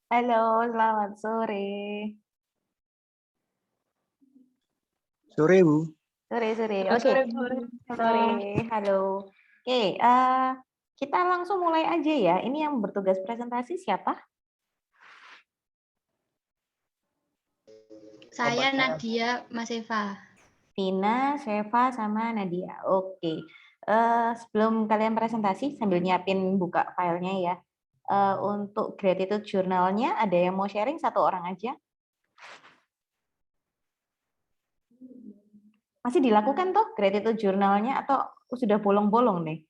Halo, selamat sore. Sore, Bu. Sore. Selamat Oke. sore. Sore. Halo. Oke, kita langsung mulai aja ya. Ini yang bertugas presentasi siapa? Saya Nadia Mas Eva. Tina, Sheva, sama Nadia. Oke. Sebelum kalian presentasi, sambil nyiapin buka filenya ya. Untuk gratitude journal-nya, ada yang mau sharing satu orang aja? Masih dilakukan toh gratitude journal-nya atau sudah bolong-bolong nih?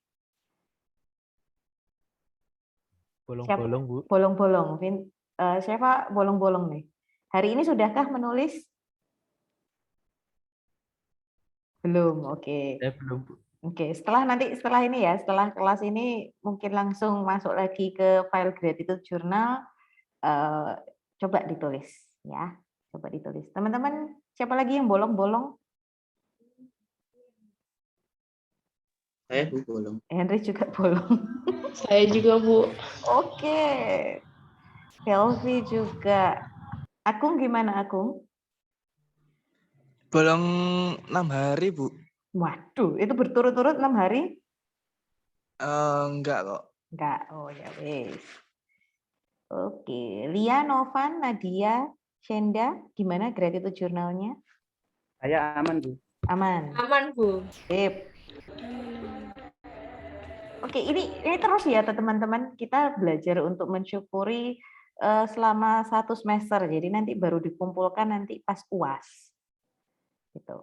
Bolong-bolong, Bu. Bolong-bolong. Siapa bolong-bolong nih? Hari ini sudahkah menulis? Belum, oke. Belum, Bu. Oke, setelah ini ya, setelah kelas ini mungkin langsung masuk lagi ke file gratitude journal. Coba ditulis ya, coba ditulis. Teman-teman, siapa lagi yang bolong-bolong? Saya, Bu, bolong. Henry juga bolong. Saya juga, Bu. Oke. Helvi juga. Akung gimana, Akung? Bolong 6 hari, Bu. Waduh, itu berturut-turut 6 hari? Enggak kok. Enggak, oh ya wes. Oke, Lia, Novan, Nadia, Shenda, gimana gratitude journal-nya? Saya aman, Bu. Aman. Aman, Bu. Sip. Oke, ini terus ya teman-teman, kita belajar untuk mensyukuri selama 1 semester. Jadi nanti baru dikumpulkan nanti pas UAS. Gitu.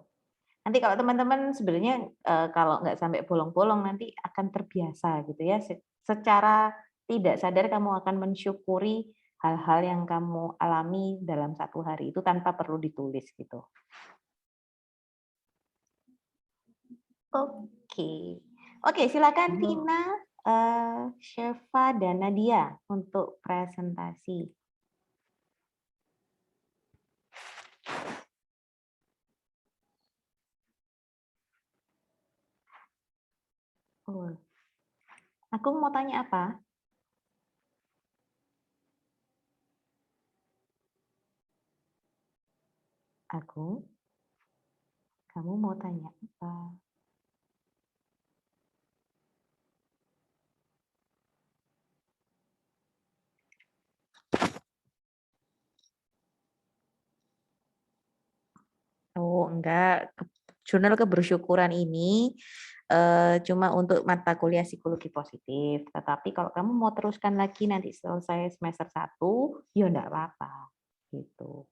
Nanti kalau teman-teman sebenarnya kalau nggak sampai bolong-bolong nanti akan terbiasa gitu ya. Secara tidak sadar kamu akan mensyukuri hal-hal yang kamu alami dalam 1 hari itu tanpa perlu ditulis gitu. Oke, silakan Tina, Sheva, dan Nadia untuk presentasi. Aku mau tanya apa? Kamu mau tanya apa? Oh, enggak. Jurnal kebersyukuran ini cuma untuk mata kuliah psikologi positif. Tetapi kalau kamu mau teruskan lagi nanti selesai semester 1, ya enggak apa-apa. Gitu.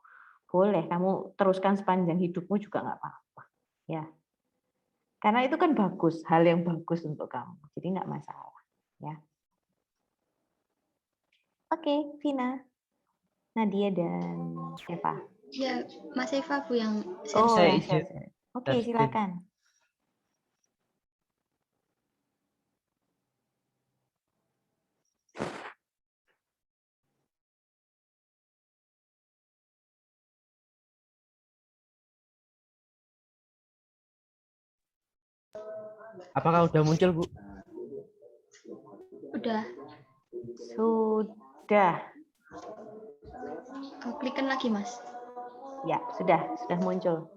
Boleh, kamu teruskan sepanjang hidupmu juga enggak apa-apa. Ya. Karena itu kan bagus, hal yang bagus untuk kamu. Jadi enggak masalah. Ya. Oke, Vina, Nadia, dan siapa? Ya, Mas Eva, Bu, yang Oh, Saya yang izin. share. Oke, silakan. Apakah udah muncul, Bu? Udah. Sudah. Klikkan lagi, Mas. Ya, sudah muncul.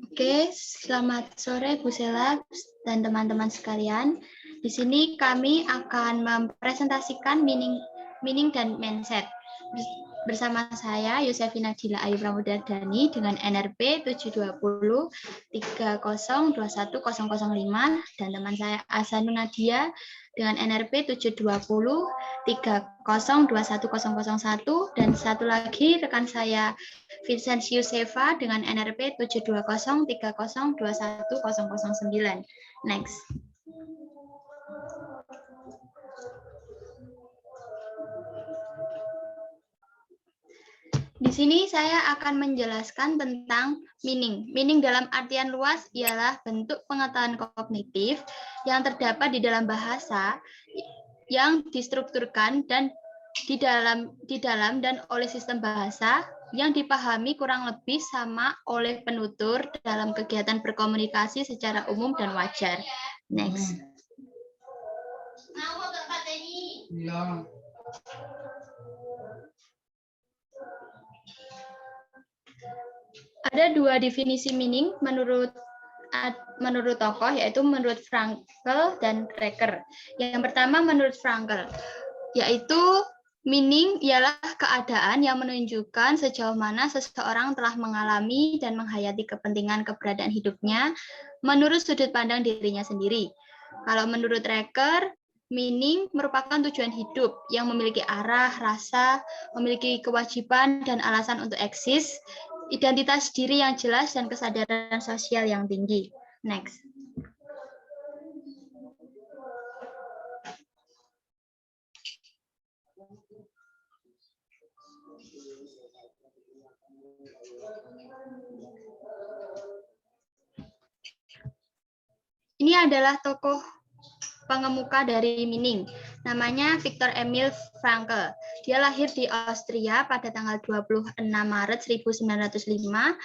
Oke, selamat sore Bu Sela dan teman-teman sekalian. Di sini kami akan mempresentasikan meaning dan mindset. Bersama saya Yosefina Dila Ayu Pramudardani dengan NRP 720 30210005 dan teman saya Asanun Nadia dengan NRP 720 30210001 dan satu lagi rekan saya Vincenzius Seva dengan NRP 720 30210009. Next. Di sini saya akan menjelaskan tentang meaning. Meaning dalam artian luas ialah bentuk pengetahuan kognitif yang terdapat di dalam bahasa yang distrukturkan dan di dalam dan oleh sistem bahasa yang dipahami kurang lebih sama oleh penutur dalam kegiatan berkomunikasi secara umum dan wajar. Next. Ada dua definisi meaning menurut tokoh, yaitu menurut Frankl dan Kreker. Yang pertama menurut Frankl, yaitu meaning ialah keadaan yang menunjukkan sejauh mana seseorang telah mengalami dan menghayati kepentingan keberadaan hidupnya menurut sudut pandang dirinya sendiri. Kalau menurut Kreker, meaning merupakan tujuan hidup yang memiliki arah, rasa, memiliki kewajiban dan alasan untuk eksis, identitas diri yang jelas, dan kesadaran sosial yang tinggi. Next. Ini adalah tokoh pengemuka dari meaning. Namanya Viktor Emil Frankl. Dia lahir di Austria pada tanggal 26 Maret 1905.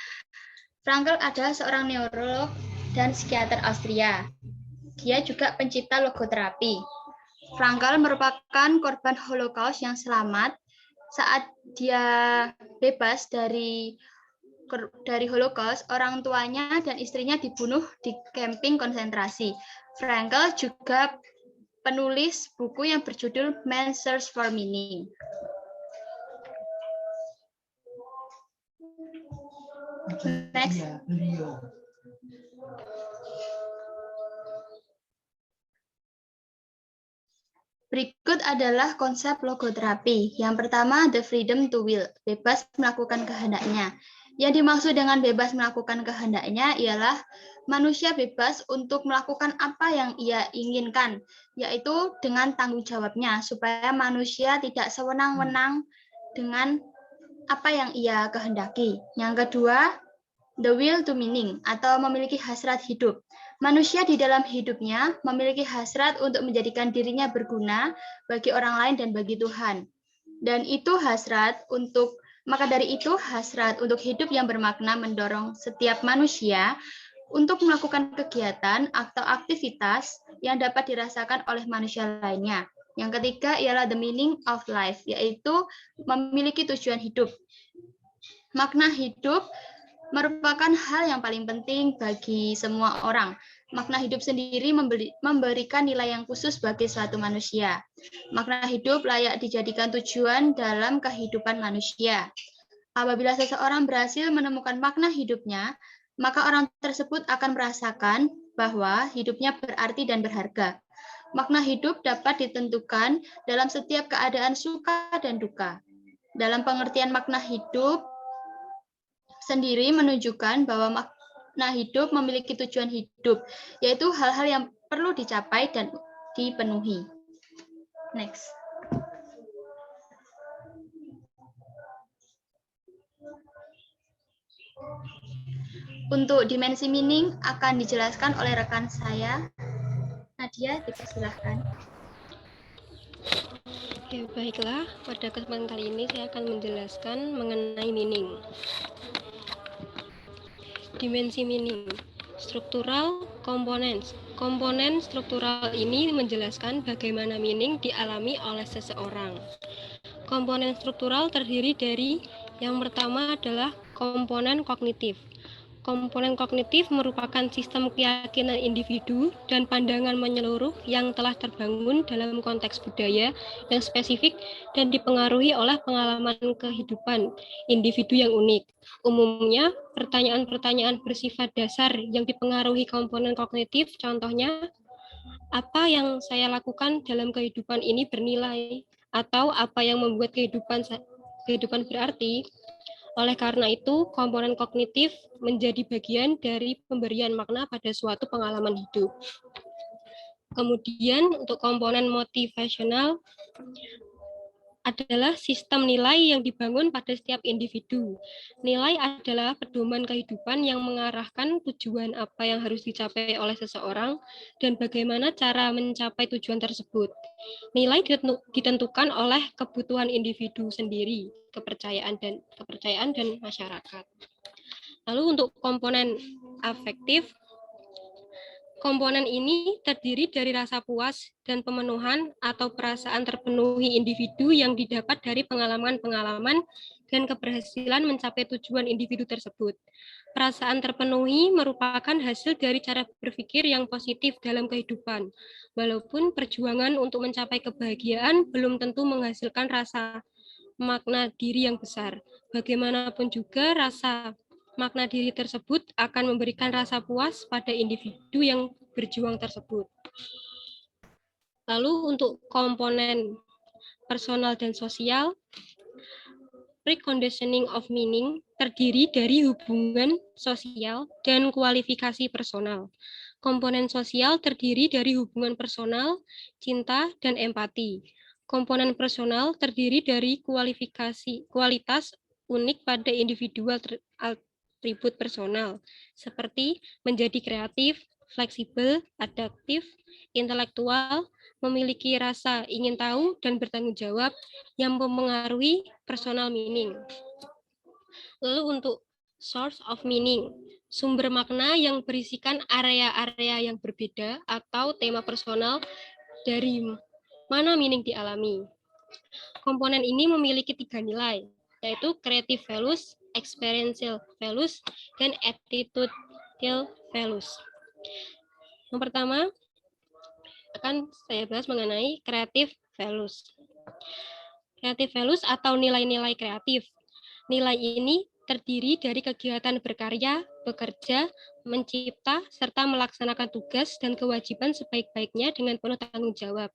Frankl adalah seorang neurolog dan psikiater Austria. Dia juga pencipta logoterapi. Frankl merupakan korban Holocaust yang selamat saat dia bebas dari Holocaust. Orang tuanya dan istrinya dibunuh di camping konsentrasi. Frankl juga penulis buku yang berjudul Man's Search for Meaning. Next. Berikut adalah konsep logoterapi. Yang pertama, the freedom to will, bebas melakukan kehendaknya. Yang dimaksud dengan bebas melakukan kehendaknya ialah manusia bebas untuk melakukan apa yang ia inginkan, yaitu dengan tanggung jawabnya, supaya manusia tidak sewenang-wenang dengan apa yang ia kehendaki. Yang kedua, the will to meaning, atau memiliki hasrat hidup. Manusia di dalam hidupnya memiliki hasrat untuk menjadikan dirinya berguna bagi orang lain dan bagi Tuhan. Dan itu hasrat untuk hidup yang bermakna mendorong setiap manusia untuk melakukan kegiatan atau aktivitas yang dapat dirasakan oleh manusia lainnya. Yang ketiga ialah the meaning of life, yaitu memiliki tujuan hidup. Makna hidup merupakan hal yang paling penting bagi semua orang. Makna hidup sendiri memberikan nilai yang khusus bagi suatu manusia. Makna hidup layak dijadikan tujuan dalam kehidupan manusia. Apabila seseorang berhasil menemukan makna hidupnya, maka orang tersebut akan merasakan bahwa hidupnya berarti dan berharga. Makna hidup dapat ditentukan dalam setiap keadaan suka dan duka. Dalam pengertian makna hidup sendiri menunjukkan bahwa makna hidup memiliki tujuan hidup, yaitu hal-hal yang perlu dicapai dan dipenuhi. Next. Untuk dimensi meaning akan dijelaskan oleh rekan saya, Nadia, dipersilahkan. Oke, baiklah. Pada kesempatan kali ini saya akan menjelaskan mengenai meaning. Dimensi meaning. Struktural components. Komponen struktural ini menjelaskan bagaimana meaning dialami oleh seseorang. Komponen struktural terdiri dari yang pertama adalah komponen kognitif. Komponen kognitif merupakan sistem keyakinan individu dan pandangan menyeluruh yang telah terbangun dalam konteks budaya yang spesifik dan dipengaruhi oleh pengalaman kehidupan individu yang unik. Umumnya, pertanyaan-pertanyaan bersifat dasar yang dipengaruhi komponen kognitif, contohnya, apa yang saya lakukan dalam kehidupan ini bernilai, atau apa yang membuat kehidupan berarti. Oleh karena itu, komponen kognitif menjadi bagian dari pemberian makna pada suatu pengalaman hidup. Kemudian, untuk komponen motivasional, adalah sistem nilai yang dibangun pada setiap individu. Nilai adalah pedoman kehidupan yang mengarahkan tujuan apa yang harus dicapai oleh seseorang dan bagaimana cara mencapai tujuan tersebut. Nilai ditentukan oleh kebutuhan individu sendiri, kepercayaan dan masyarakat. Lalu untuk komponen afektif, komponen ini terdiri dari rasa puas dan pemenuhan atau perasaan terpenuhi individu yang didapat dari pengalaman-pengalaman dan keberhasilan mencapai tujuan individu tersebut. Perasaan terpenuhi merupakan hasil dari cara berpikir yang positif dalam kehidupan, walaupun perjuangan untuk mencapai kebahagiaan belum tentu menghasilkan rasa makna diri yang besar. Bagaimanapun juga rasa makna diri tersebut akan memberikan rasa puas pada individu yang berjuang tersebut. Lalu untuk komponen personal dan sosial, preconditioning of meaning terdiri dari hubungan sosial dan kualifikasi personal. Komponen sosial terdiri dari hubungan personal, cinta, dan empati. Komponen personal terdiri dari kualitas unik pada individual atribut personal, seperti menjadi kreatif, fleksibel, adaptif, intelektual, memiliki rasa ingin tahu dan bertanggung jawab yang mempengaruhi personal meaning. Lalu untuk source of meaning, sumber makna yang berisikan area-area yang berbeda atau tema personal dari mana meaning dialami. Komponen ini memiliki 3 nilai, yaitu creative values, experiential values, dan attitudinal values. Yang pertama, akan saya bahas mengenai creative values. Creative values atau nilai-nilai kreatif. Nilai ini terdiri dari kegiatan berkarya, bekerja, mencipta, serta melaksanakan tugas dan kewajiban sebaik-baiknya dengan penuh tanggung jawab.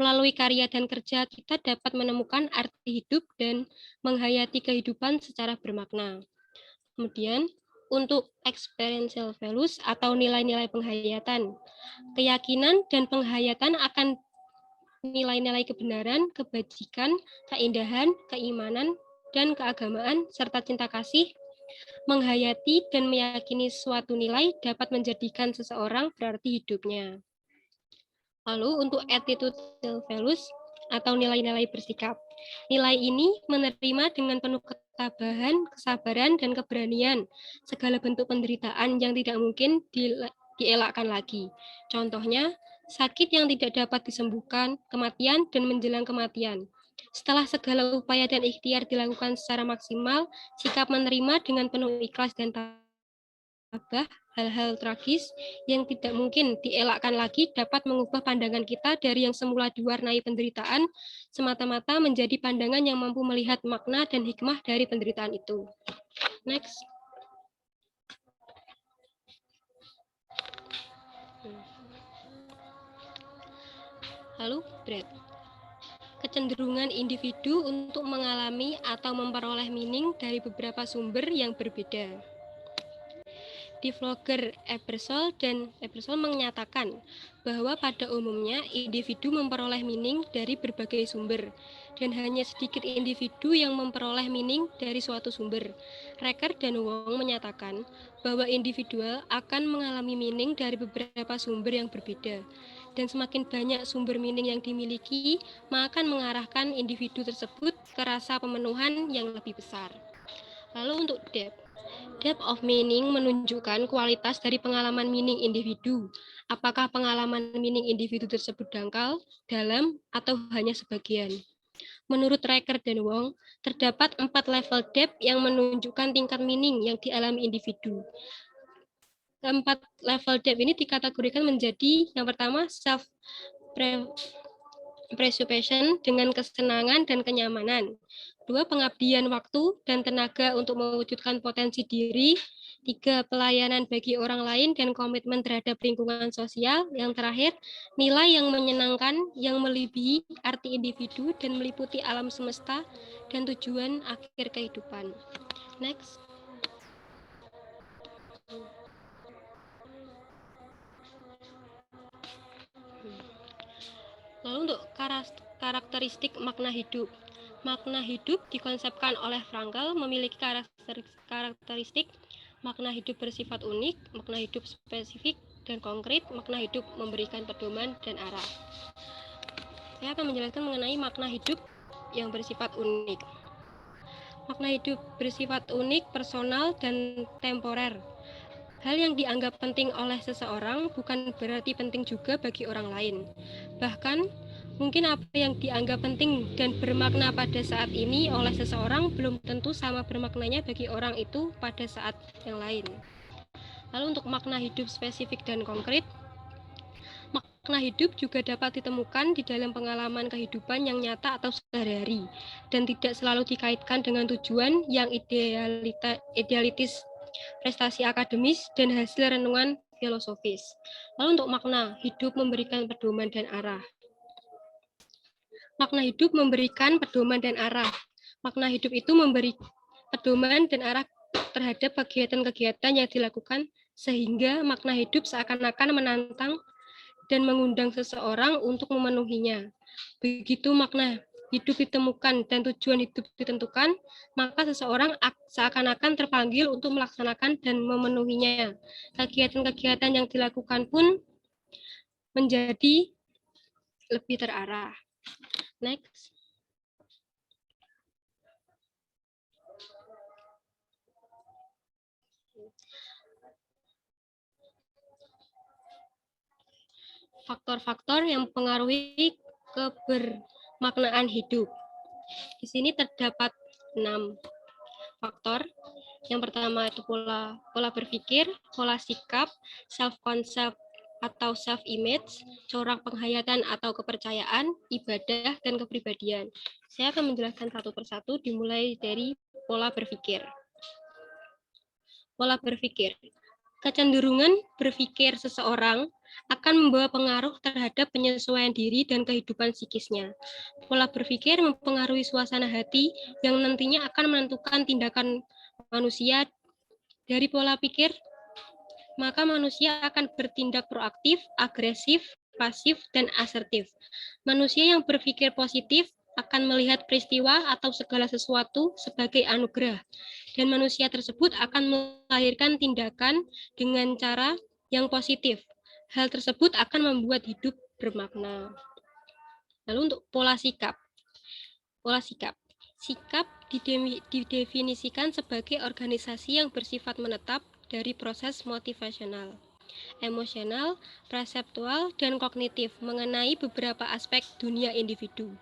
Melalui karya dan kerja, kita dapat menemukan arti hidup dan menghayati kehidupan secara bermakna. Kemudian, untuk experiential values atau nilai-nilai penghayatan, keyakinan dan penghayatan akan nilai-nilai kebenaran, kebajikan, keindahan, keimanan, dan keagamaan, serta cinta kasih, menghayati dan meyakini suatu nilai dapat menjadikan seseorang berarti hidupnya. Lalu untuk attitudinal values atau nilai-nilai bersikap. Nilai ini menerima dengan penuh ketabahan, kesabaran, dan keberanian segala bentuk penderitaan yang tidak mungkin dielakkan lagi. Contohnya, sakit yang tidak dapat disembuhkan, kematian, dan menjelang kematian. Setelah segala upaya dan ikhtiar dilakukan secara maksimal, sikap menerima dengan penuh ikhlas dan tabah hal-hal tragis yang tidak mungkin dielakkan lagi dapat mengubah pandangan kita dari yang semula diwarnai penderitaan semata-mata menjadi pandangan yang mampu melihat makna dan hikmah dari penderitaan itu. Next. Lalu, Brad. Kecenderungan individu untuk mengalami atau memperoleh meaning dari beberapa sumber yang berbeda. Di vlogger Ebersol menyatakan bahwa pada umumnya individu memperoleh meaning dari berbagai sumber dan hanya sedikit individu yang memperoleh meaning dari suatu sumber. Reker dan Wong menyatakan bahwa individual akan mengalami meaning dari beberapa sumber yang berbeda dan semakin banyak sumber meaning yang dimiliki maka akan mengarahkan individu tersebut ke rasa pemenuhan yang lebih besar. Lalu untuk depth of meaning menunjukkan kualitas dari pengalaman meaning individu. Apakah pengalaman meaning individu tersebut dangkal, dalam, atau hanya sebagian? Menurut Reker dan Wong, terdapat 4 level depth yang menunjukkan tingkat meaning yang dialami individu. Keempat level depth ini dikategorikan menjadi yang pertama self-preoccupation dengan kesenangan dan kenyamanan. 2. Pengabdian waktu dan tenaga untuk mewujudkan potensi diri. 3. Pelayanan bagi orang lain dan komitmen terhadap lingkungan sosial. Yang terakhir, nilai yang menyenangkan yang melebihi arti individu dan meliputi alam semesta dan tujuan akhir kehidupan. Next. Lalu untuk karakteristik makna hidup. Makna hidup dikonsepkan oleh Frankl memiliki karakteristik makna hidup bersifat unik, makna hidup spesifik dan konkret, makna hidup memberikan pedoman dan arah. Saya akan menjelaskan mengenai makna hidup yang bersifat unik. Makna hidup bersifat unik, personal, dan temporer. Hal yang dianggap penting oleh seseorang bukan berarti penting juga bagi orang lain. Bahkan, mungkin apa yang dianggap penting dan bermakna pada saat ini oleh seseorang belum tentu sama bermaknanya bagi orang itu pada saat yang lain. Lalu untuk makna hidup spesifik dan konkret, makna hidup juga dapat ditemukan di dalam pengalaman kehidupan yang nyata atau sehari-hari dan tidak selalu dikaitkan dengan tujuan yang idealitis, prestasi akademis, dan hasil renungan filosofis. Lalu untuk makna hidup memberikan pedoman dan arah. Makna hidup memberikan pedoman dan arah. Makna hidup itu memberi pedoman dan arah terhadap kegiatan-kegiatan yang dilakukan sehingga makna hidup seakan-akan menantang dan mengundang seseorang untuk memenuhinya. Begitu makna hidup ditemukan dan tujuan hidup ditentukan, maka seseorang seakan-akan terpanggil untuk melaksanakan dan memenuhinya. Kegiatan-kegiatan yang dilakukan pun menjadi lebih terarah. Next. Faktor-faktor yang mempengaruhi kebermaknaan hidup. Di sini terdapat 6 faktor. Yang pertama itu pola berpikir, pola sikap, self-concept atau self-image, corak penghayatan atau kepercayaan, ibadah, dan kepribadian. Saya akan menjelaskan satu persatu dimulai dari pola berpikir. Pola berpikir. Kecenderungan berpikir seseorang akan membawa pengaruh terhadap penyesuaian diri dan kehidupan psikisnya. Pola berpikir mempengaruhi suasana hati yang nantinya akan menentukan tindakan manusia. Dari pola pikir, maka manusia akan bertindak proaktif, agresif, pasif, dan asertif. Manusia yang berpikir positif akan melihat peristiwa atau segala sesuatu sebagai anugerah, dan manusia tersebut akan melahirkan tindakan dengan cara yang positif. Hal tersebut akan membuat hidup bermakna. Lalu untuk pola sikap. Pola sikap. Sikap didefinisikan sebagai organisasi yang bersifat menetap dari proses motivasional, emosional, perseptual, dan kognitif mengenai beberapa aspek dunia individu.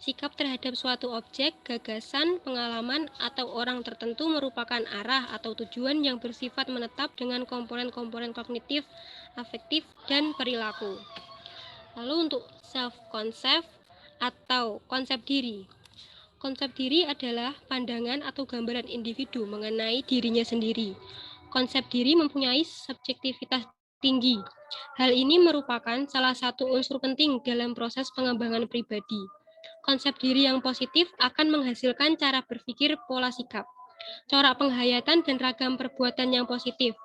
Sikap terhadap suatu objek, gagasan, pengalaman, atau orang tertentu merupakan arah atau tujuan yang bersifat menetap dengan komponen-komponen kognitif, afektif, dan perilaku. Lalu untuk self-concept atau konsep diri. Konsep diri adalah pandangan atau gambaran individu mengenai dirinya sendiri. Konsep diri mempunyai subjektivitas tinggi. Hal ini merupakan salah satu unsur penting dalam proses pengembangan pribadi. Konsep diri yang positif akan menghasilkan cara berpikir pola sikap, corak penghayatan, dan ragam perbuatan yang positif.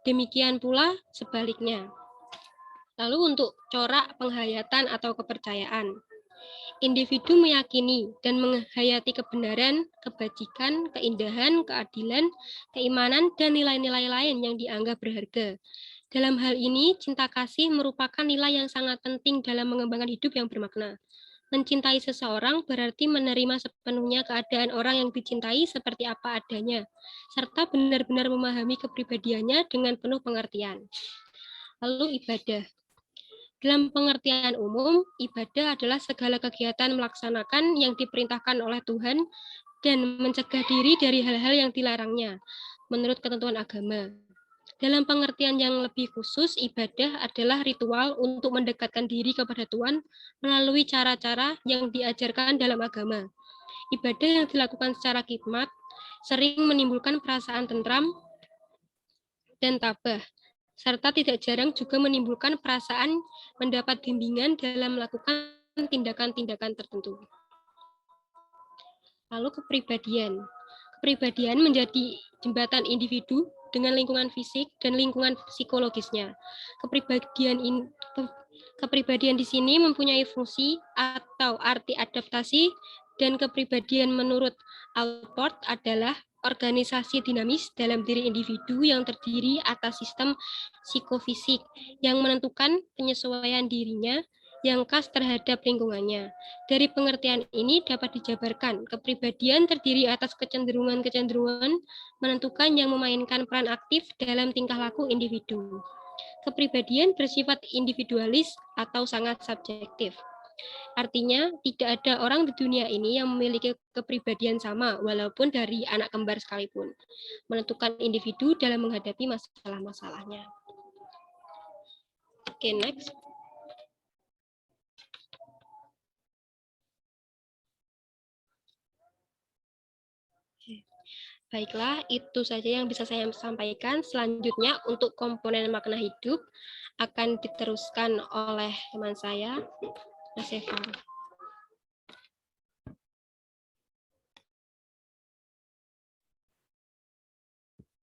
Demikian pula sebaliknya. Lalu untuk corak penghayatan atau kepercayaan. Individu meyakini dan menghayati kebenaran, kebajikan, keindahan, keadilan, keimanan, dan nilai-nilai lain yang dianggap berharga. Dalam hal ini, cinta kasih merupakan nilai yang sangat penting dalam mengembangkan hidup yang bermakna. Mencintai seseorang berarti menerima sepenuhnya keadaan orang yang dicintai seperti apa adanya, serta benar-benar memahami kepribadiannya dengan penuh pengertian. Lalu ibadah. Dalam pengertian umum, ibadah adalah segala kegiatan melaksanakan yang diperintahkan oleh Tuhan dan mencegah diri dari hal-hal yang dilarangnya, menurut ketentuan agama. Dalam pengertian yang lebih khusus, ibadah adalah ritual untuk mendekatkan diri kepada Tuhan melalui cara-cara yang diajarkan dalam agama. Ibadah yang dilakukan secara khidmat sering menimbulkan perasaan tentram dan tabah, serta tidak jarang juga menimbulkan perasaan mendapat bimbingan dalam melakukan tindakan-tindakan tertentu. Lalu kepribadian. Kepribadian menjadi jembatan individu dengan lingkungan fisik dan lingkungan psikologisnya. Kepribadian di sini mempunyai fungsi atau arti adaptasi Dan kepribadian menurut Allport adalah organisasi dinamis dalam diri individu yang terdiri atas sistem psikofisik yang menentukan penyesuaian dirinya yang khas terhadap lingkungannya. Dari pengertian ini dapat dijabarkan kepribadian terdiri atas kecenderungan-kecenderungan menentukan yang memainkan peran aktif dalam tingkah laku individu. Kepribadian bersifat individualis atau sangat subjektif. Artinya, tidak ada orang di dunia ini yang memiliki kepribadian sama, walaupun dari anak kembar sekalipun. Menentukan individu dalam menghadapi masalah-masalahnya. Oke, next. Baiklah, itu saja yang bisa saya sampaikan. Selanjutnya, untuk komponen makna hidup akan diteruskan oleh teman saya, Mas Eva.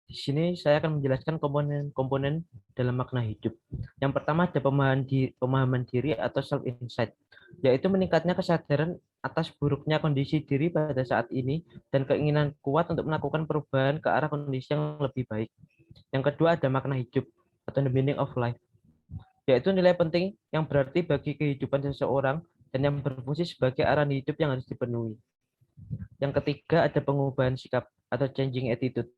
Di sini saya akan menjelaskan komponen-komponen dalam makna hidup. Yang pertama ada pemahaman diri atau self-insight, yaitu meningkatnya kesadaran atas buruknya kondisi diri pada saat ini dan keinginan kuat untuk melakukan perubahan ke arah kondisi yang lebih baik. Yang kedua ada makna hidup atau the meaning of life, yaitu nilai penting yang berarti bagi kehidupan seseorang dan yang berfungsi sebagai arahan hidup yang harus dipenuhi. Yang ketiga ada pengubahan sikap atau changing attitude.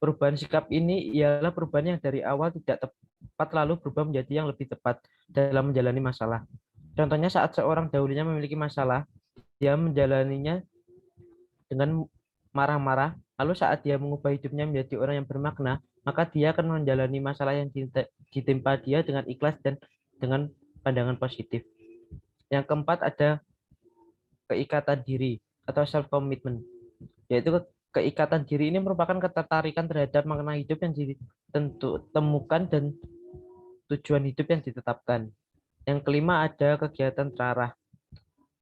Perubahan sikap ini ialah perubahan yang dari awal tidak tepat lalu berubah menjadi yang lebih tepat dalam menjalani masalah. Contohnya saat seorang dahulunya memiliki masalah, dia menjalaninya dengan marah-marah, lalu saat dia mengubah hidupnya menjadi orang yang bermakna, maka dia akan menjalani masalah yang ditimpa dia dengan ikhlas dan dengan pandangan positif. Yang keempat ada keikatan diri atau self-commitment, yaitu keikatan diri ini merupakan ketertarikan terhadap makna hidup yang ditemukan dan tujuan hidup yang ditetapkan. Yang kelima ada kegiatan terarah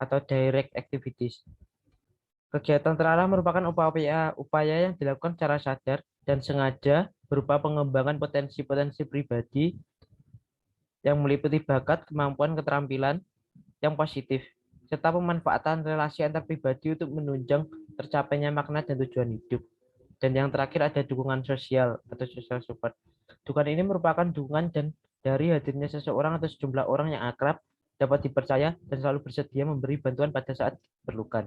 atau direct activities. Kegiatan terarah merupakan upaya yang dilakukan secara sadar dan sengaja berupa pengembangan potensi-potensi pribadi yang meliputi bakat, kemampuan, keterampilan yang positif, serta pemanfaatan relasi antar pribadi untuk menunjang tercapainya makna dan tujuan hidup. Dan yang terakhir ada dukungan sosial atau social support. Dukungan ini merupakan dukungan dan dari hadirnya seseorang atau sejumlah orang yang akrab, dapat dipercaya, dan selalu bersedia memberi bantuan pada saat diperlukan.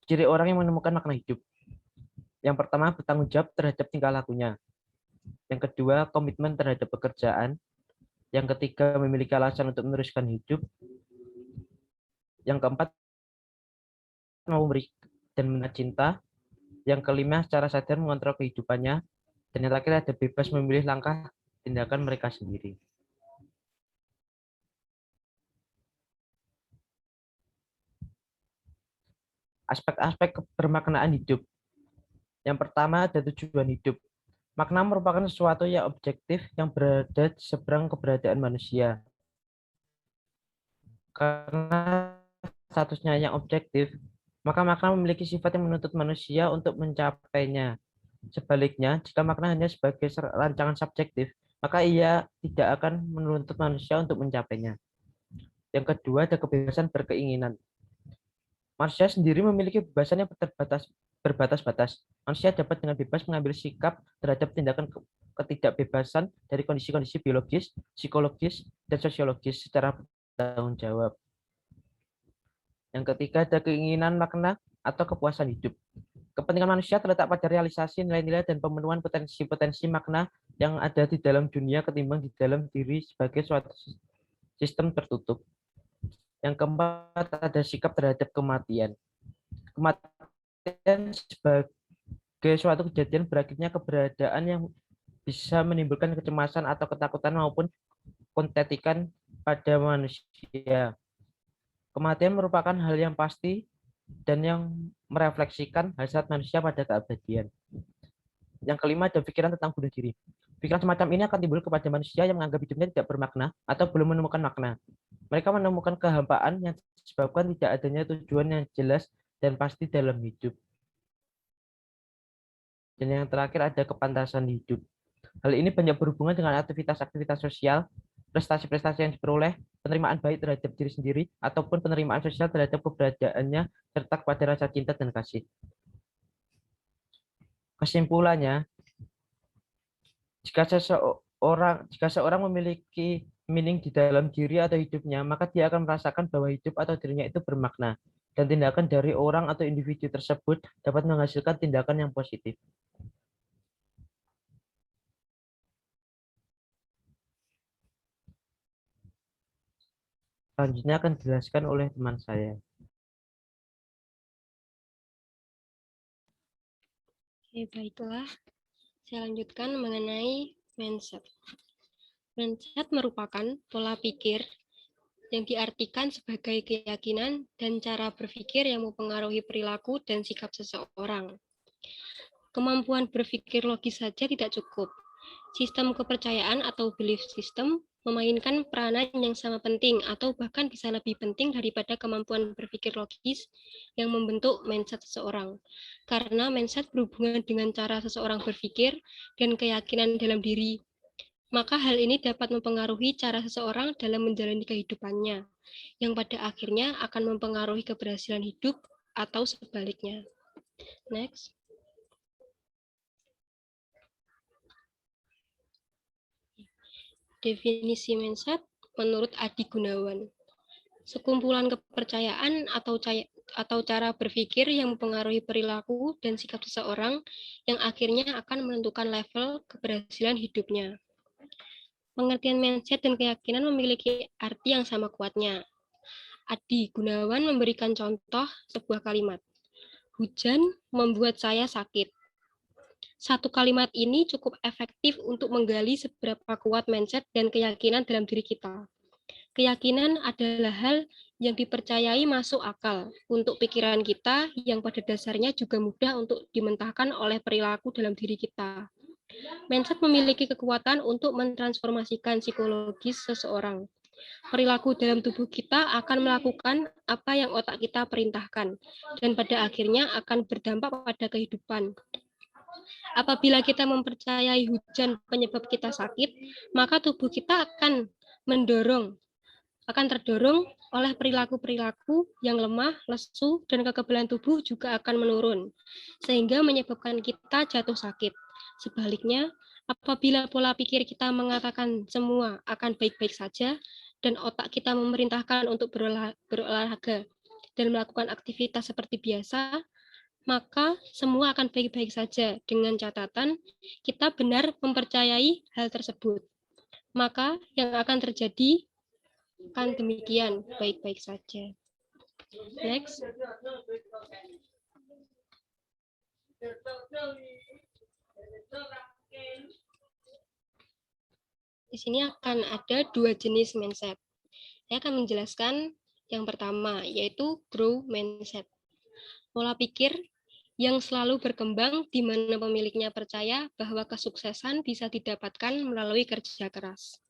Ciri orang yang menemukan makna hidup. Yang pertama, bertanggung jawab terhadap tingkah lakunya. Yang kedua, komitmen terhadap pekerjaan. Yang ketiga, memiliki alasan untuk meneruskan hidup. Yang keempat, mau memberi dan menarik cinta. Yang kelima, secara sadar mengontrol kehidupannya. Dan yang terakhir ada bebas memilih langkah tindakan mereka sendiri. Aspek-aspek kebermaknaan hidup. Yang pertama ada tujuan hidup. Makna merupakan sesuatu yang objektif yang berada di seberang keberadaan manusia. Karena statusnya yang objektif, maka makna memiliki sifat yang menuntut manusia untuk mencapainya. Sebaliknya, jika makna hanya sebagai rancangan subjektif, maka ia tidak akan menuntut manusia untuk mencapainya. Yang kedua ada kebebasan berkeinginan. Manusia sendiri memiliki kebebasan yang berbatas-batas. Manusia dapat dengan bebas mengambil sikap terhadap tindakan ketidakbebasan dari kondisi-kondisi biologis, psikologis, dan sosiologis secara bertanggung jawab. Yang ketiga ada keinginan makna atau kepuasan hidup. Kepentingan manusia terletak pada realisasi nilai-nilai dan pemenuhan potensi-potensi makna yang ada di dalam dunia ketimbang di dalam diri sebagai suatu sistem tertutup. Yang keempat ada sikap terhadap kematian. Kematian sebagai suatu kejadian berakhirnya keberadaan yang bisa menimbulkan kecemasan atau ketakutan maupun kontetikan pada manusia. Kematian merupakan hal yang pasti dan yang merefleksikan hasrat manusia pada keabadian. Yang kelima ada pikiran tentang bunuh diri. Pikiran semacam ini akan timbul kepada manusia yang menganggap hidupnya tidak bermakna atau belum menemukan makna. Mereka menemukan kehampaan yang disebabkan tidak adanya tujuan yang jelas dan pasti dalam hidup. Dan yang terakhir ada kepantasan hidup. Hal ini banyak berhubungan dengan aktivitas-aktivitas sosial, prestasi-prestasi yang diperoleh, penerimaan baik terhadap diri sendiri, ataupun penerimaan sosial terhadap keberadaannya, serta kepada rasa cinta dan kasih. Kesimpulannya, jika seorang memiliki meaning di dalam diri atau hidupnya, maka dia akan merasakan bahwa hidup atau dirinya itu bermakna, dan tindakan dari orang atau individu tersebut dapat menghasilkan tindakan yang positif. Selanjutnya akan dijelaskan oleh teman saya. Oke, baiklah. Saya lanjutkan mengenai mindset. Mindset merupakan pola pikir yang diartikan sebagai keyakinan dan cara berpikir yang mempengaruhi perilaku dan sikap seseorang. Kemampuan berpikir logis saja tidak cukup. Sistem kepercayaan atau belief system memainkan peranan yang sama penting atau bahkan bisa lebih penting daripada kemampuan berpikir logis yang membentuk mindset seseorang. Karena mindset berhubungan dengan cara seseorang berpikir dan keyakinan dalam diri. Maka hal ini dapat mempengaruhi cara seseorang dalam menjalani kehidupannya, yang pada akhirnya akan mempengaruhi keberhasilan hidup atau sebaliknya. Next. Definisi mindset menurut Adi Gunawan. Sekumpulan kepercayaan atau cara berpikir yang mempengaruhi perilaku dan sikap seseorang yang akhirnya akan menentukan level keberhasilan hidupnya. Pengertian mindset dan keyakinan memiliki arti yang sama kuatnya. Adi Gunawan memberikan contoh sebuah kalimat. Hujan membuat saya sakit. Satu kalimat ini cukup efektif untuk menggali seberapa kuat mindset dan keyakinan dalam diri kita. Keyakinan adalah hal yang dipercayai masuk akal untuk pikiran kita yang pada dasarnya juga mudah untuk dimentahkan oleh perilaku dalam diri kita. Mindset memiliki kekuatan untuk mentransformasikan psikologis seseorang. Perilaku dalam tubuh kita akan melakukan apa yang otak kita perintahkan, dan pada akhirnya akan berdampak pada kehidupan. Apabila kita mempercayai hujan penyebab kita sakit, maka tubuh kita akan terdorong oleh perilaku-perilaku yang lemah, lesu, dan kekebalan tubuh juga akan menurun, sehingga menyebabkan kita jatuh sakit. Sebaliknya, apabila pola pikir kita mengatakan semua akan baik-baik saja, dan otak kita memerintahkan untuk berolahraga dan melakukan aktivitas seperti biasa, maka semua akan baik-baik saja dengan catatan kita benar mempercayai hal tersebut. Maka yang akan terjadi kan demikian, baik-baik saja. Next. Di sini akan ada dua jenis mindset. Saya akan menjelaskan yang pertama, yaitu growth mindset. Pola pikir yang selalu berkembang di mana pemiliknya percaya bahwa kesuksesan bisa didapatkan melalui kerja keras.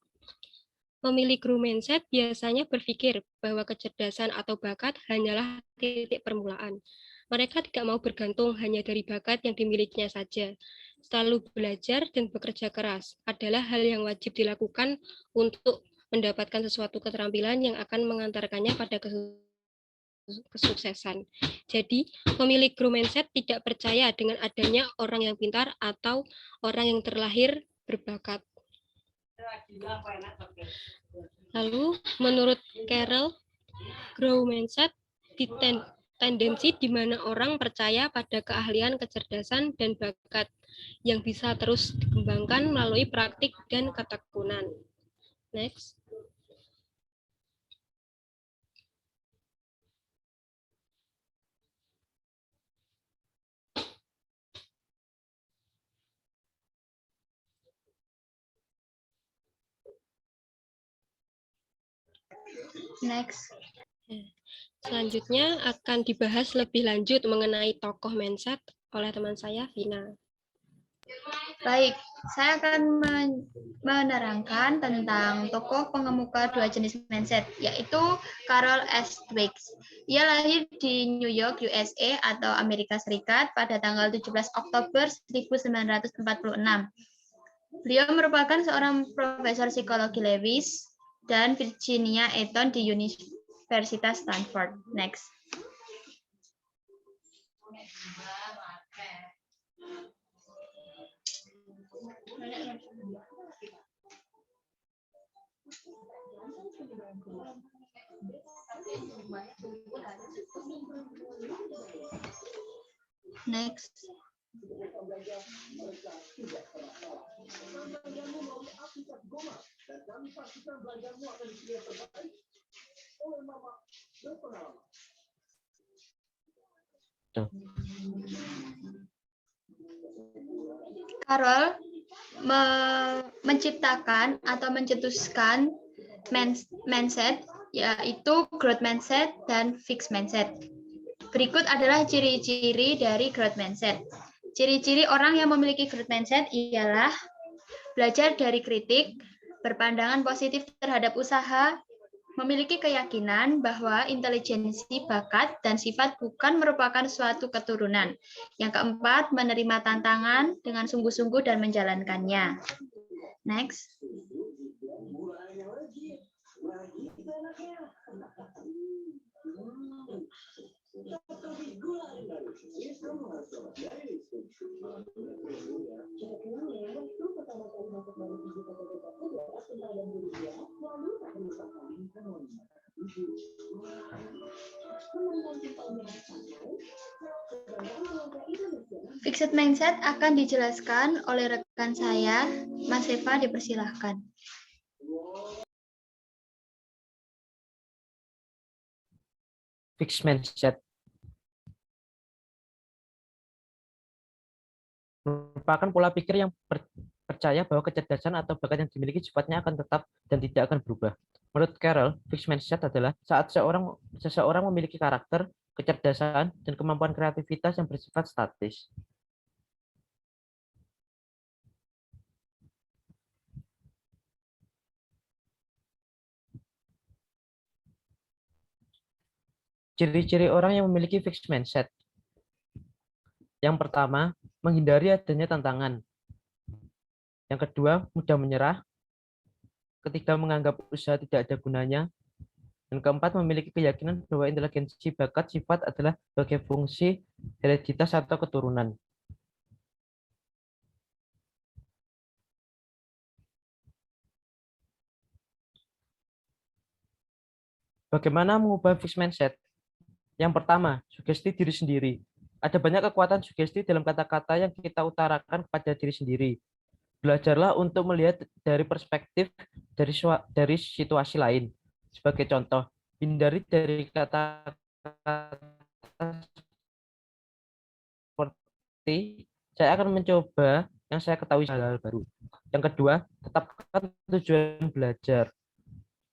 Pemilik growth mindset biasanya berpikir bahwa kecerdasan atau bakat hanyalah titik permulaan. Mereka tidak mau bergantung hanya dari bakat yang dimilikinya saja. Selalu belajar dan bekerja keras adalah hal yang wajib dilakukan untuk mendapatkan sesuatu keterampilan yang akan mengantarkannya pada kesuksesan. Jadi, pemilik growth mindset tidak percaya dengan adanya orang yang pintar atau orang yang terlahir berbakat. Lalu, menurut Carroll, growth mindset tendensi di mana orang percaya pada keahlian, kecerdasan, dan bakat yang bisa terus dikembangkan melalui praktik dan ketekunan. Next. Next. Selanjutnya akan dibahas lebih lanjut mengenai tokoh mindset oleh teman saya, Vina. Baik, saya akan menerangkan tentang tokoh pengemuka dua jenis mindset, yaitu Carol S. Dweck. Ia lahir di New York, USA atau Amerika Serikat pada tanggal 17 Oktober 1946. Beliau merupakan seorang profesor psikologi Lewis dan Virginia Eaton di Universitas Stanford. Next. Next. Carroll menciptakan atau mencetuskan mindset, yaitu growth mindset dan fixed mindset. Berikut adalah ciri-ciri dari growth mindset. Ciri-ciri orang yang memiliki growth mindset ialah belajar dari kritik, berpandangan positif terhadap usaha, memiliki keyakinan bahwa intelijensi, bakat, dan sifat bukan merupakan suatu keturunan. Yang keempat, menerima tantangan dengan sungguh-sungguh dan menjalankannya. Next. Fixed mindset akan dijelaskan oleh rekan saya, Mas Eva, dipersilahkan. Fixed mindset merupakan pola pikir yang percaya bahwa kecerdasan atau bakat yang dimiliki sifatnya akan tetap dan tidak akan berubah. Menurut Carroll, fixed mindset adalah saat seseorang memiliki karakter, kecerdasan, dan kemampuan kreativitas yang bersifat statis. Ciri-ciri orang yang memiliki fixed mindset. Yang pertama, menghindari adanya tantangan. Yang kedua, mudah menyerah. Ketiga, menganggap usaha tidak ada gunanya. Dan keempat, memiliki keyakinan bahwa inteligensi, bakat, sifat adalah sebagai fungsi hereditas atau keturunan. Bagaimana mengubah fixed mindset? Yang pertama, sugesti diri sendiri. Ada banyak kekuatan sugesti dalam kata-kata yang kita utarakan kepada diri sendiri. Belajarlah untuk melihat dari perspektif dari situasi lain. Sebagai contoh, hindari dari kata-kata seperti saya akan mencoba yang saya ketahui hal-hal baru. Yang kedua, tetapkan tujuan belajar.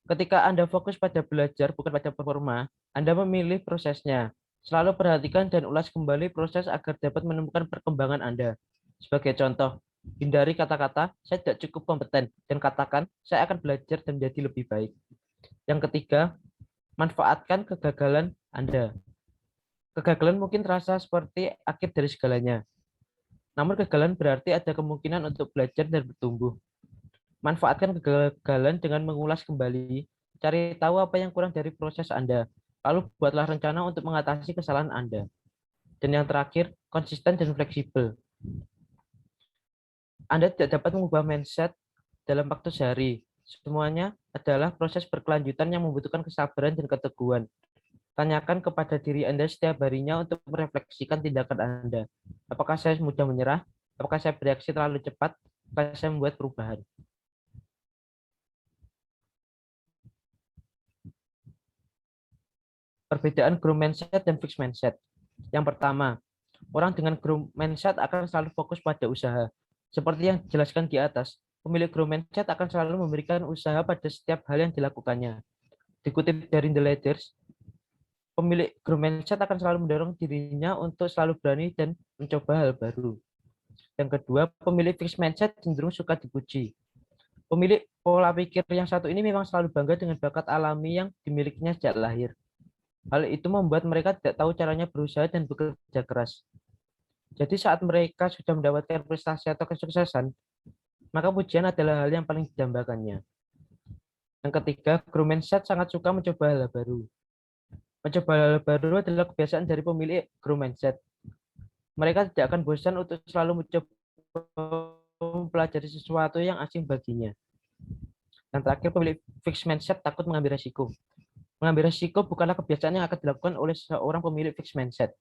Ketika Anda fokus pada belajar bukan pada performa, Anda memilih prosesnya. Selalu perhatikan dan ulas kembali proses agar dapat menemukan perkembangan Anda. Sebagai contoh, hindari kata-kata saya tidak cukup kompeten dan katakan saya akan belajar dan menjadi lebih baik. Yang ketiga, manfaatkan kegagalan Anda. Kegagalan mungkin terasa seperti akhir dari segalanya. Namun kegagalan berarti ada kemungkinan untuk belajar dan bertumbuh. Manfaatkan kegagalan dengan mengulas kembali, cari tahu apa yang kurang dari proses Anda, lalu buatlah rencana untuk mengatasi kesalahan Anda. Dan yang terakhir, konsisten dan fleksibel. Anda tidak dapat mengubah mindset dalam waktu sehari. Semuanya adalah proses berkelanjutan yang membutuhkan kesabaran dan keteguhan. Tanyakan kepada diri Anda setiap harinya untuk merefleksikan tindakan Anda. Apakah saya mudah menyerah? Apakah saya bereaksi terlalu cepat? Apakah saya membuat perubahan? Perbedaan growth mindset dan fixed mindset. Yang pertama, orang dengan growth mindset akan selalu fokus pada usaha. Seperti yang dijelaskan di atas, pemilik growth mindset akan selalu memberikan usaha pada setiap hal yang dilakukannya. Dikutip dari The Leaders, pemilik growth mindset akan selalu mendorong dirinya untuk selalu berani dan mencoba hal baru. Yang kedua, pemilik fixed mindset cenderung suka dipuji. Pemilik pola pikir yang satu ini memang selalu bangga dengan bakat alami yang dimilikinya sejak lahir. Hal itu membuat mereka tidak tahu caranya berusaha dan bekerja keras. Jadi saat mereka sudah mendapatkan prestasi atau kesuksesan, maka pujian adalah hal yang paling didambakannya. Yang ketiga, grow mindset sangat suka mencoba hal baru. Mencoba hal baru adalah kebiasaan dari pemilik grow mindset. Mereka tidak akan bosan untuk selalu mencoba mempelajari sesuatu yang asing baginya. Yang terakhir, pemilik fixed mindset takut mengambil resiko. Mengambil resiko bukanlah kebiasaan yang akan dilakukan oleh seorang pemilik fixed mindset.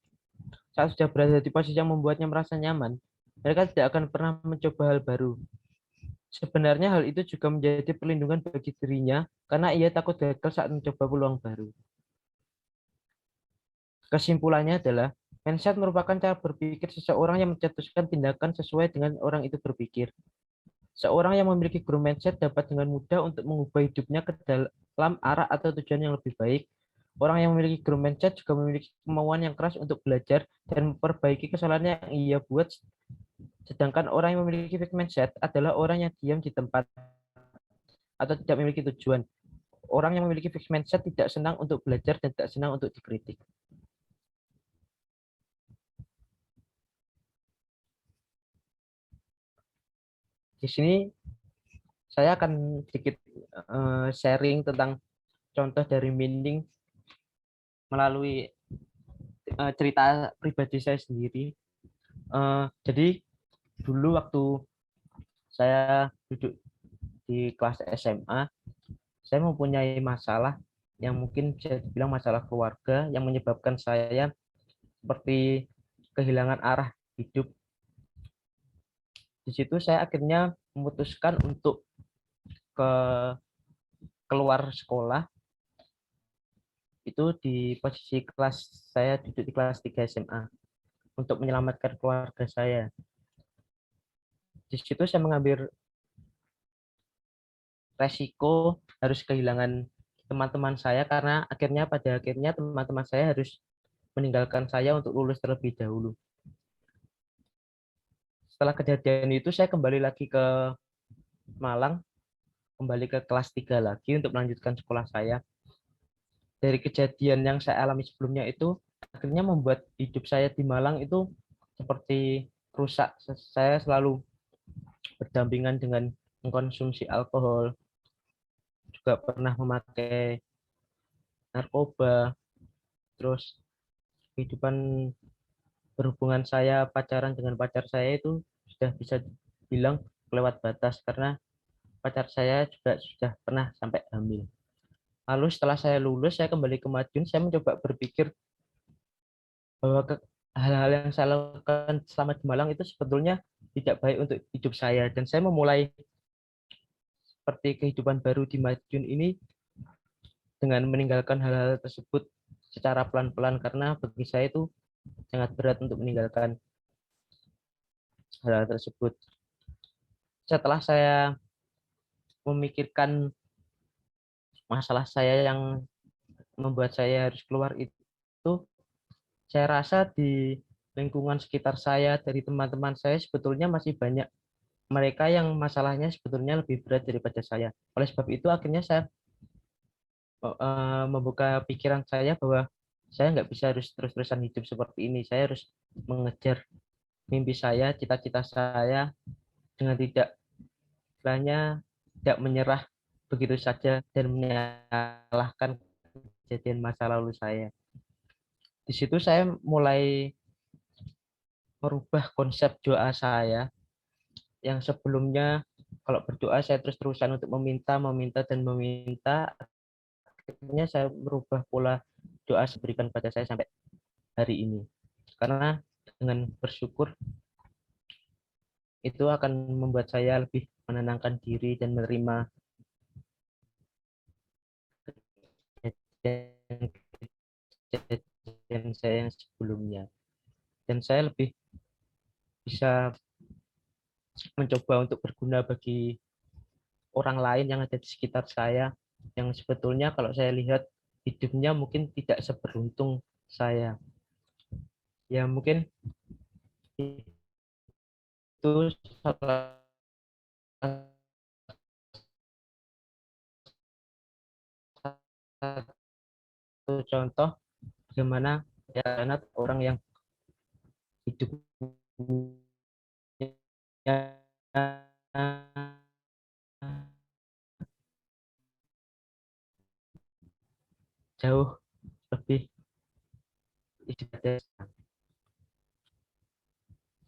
Saat sudah berada di posisi yang membuatnya merasa nyaman, mereka tidak akan pernah mencoba hal baru. Sebenarnya hal itu juga menjadi perlindungan bagi dirinya karena ia takut gagal saat mencoba peluang baru. Kesimpulannya adalah, mindset merupakan cara berpikir seseorang yang mencetuskan tindakan sesuai dengan orang itu berpikir. Seorang yang memiliki growth mindset dapat dengan mudah untuk mengubah hidupnya ke dalam arah atau tujuan yang lebih baik. Orang yang memiliki growth mindset juga memiliki kemauan yang keras untuk belajar dan memperbaiki kesalahan yang ia buat. Sedangkan orang yang memiliki fixed mindset adalah orang yang diam di tempat atau tidak memiliki tujuan. Orang yang memiliki fixed mindset tidak senang untuk belajar dan tidak senang untuk dikritik. Di sini saya akan sedikit sharing tentang contoh dari meaning melalui cerita pribadi saya sendiri. Jadi dulu waktu saya duduk di kelas SMA, saya mempunyai masalah yang mungkin bisa dibilang masalah keluarga yang menyebabkan saya seperti kehilangan arah hidup. Di situ saya akhirnya memutuskan untuk keluar sekolah. Itu di posisi kelas saya duduk di kelas 3 SMA untuk menyelamatkan keluarga saya. Di situ saya mengambil resiko harus kehilangan teman-teman saya karena pada akhirnya teman-teman saya harus meninggalkan saya untuk lulus terlebih dahulu. Setelah kejadian itu saya kembali lagi ke Malang, kembali ke kelas 3 lagi untuk melanjutkan sekolah saya. Dari kejadian yang saya alami sebelumnya itu akhirnya membuat hidup saya di Malang itu seperti rusak. Saya selalu berdampingan dengan mengkonsumsi alkohol, juga pernah memakai narkoba, terus kehidupan berhubungan saya pacaran dengan pacar saya itu sudah bisa dibilang kelewat batas karena pacar saya juga sudah pernah sampai hamil. Lalu setelah saya lulus, saya kembali ke Madiun, saya mencoba berpikir bahwa hal-hal yang saya lakukan selama di Malang itu sebetulnya tidak baik untuk hidup saya. Dan saya memulai seperti kehidupan baru di Madiun ini dengan meninggalkan hal-hal tersebut secara pelan-pelan karena bagi saya itu sangat berat untuk meninggalkan hal-hal tersebut. Setelah saya memikirkan masalah saya yang membuat saya harus keluar itu, saya rasa di lingkungan sekitar saya, dari teman-teman saya sebetulnya masih banyak mereka yang masalahnya sebetulnya lebih berat daripada saya. Oleh sebab itu akhirnya saya membuka pikiran saya bahwa saya nggak bisa harus terus-terusan hidup seperti ini. Saya harus mengejar mimpi saya, cita-cita saya dengan tidak menyerah begitu saja dan menyalahkan kejadian masa lalu saya. Di situ saya mulai merubah konsep doa saya yang sebelumnya kalau berdoa saya terus-terusan untuk meminta dan meminta. Akhirnya saya merubah pola doa diberikan pada saya sampai hari ini. Karena dengan bersyukur itu akan membuat saya lebih menenangkan diri dan menerima kejadian saya yang sebelumnya. Dan saya lebih bisa mencoba untuk berguna bagi orang lain yang ada di sekitar saya, yang sebetulnya kalau saya lihat hidupnya mungkin tidak seberuntung saya. Ya mungkin itu salah satu contoh bagaimana ya orang yang hidupnya jauh lebih ibadah.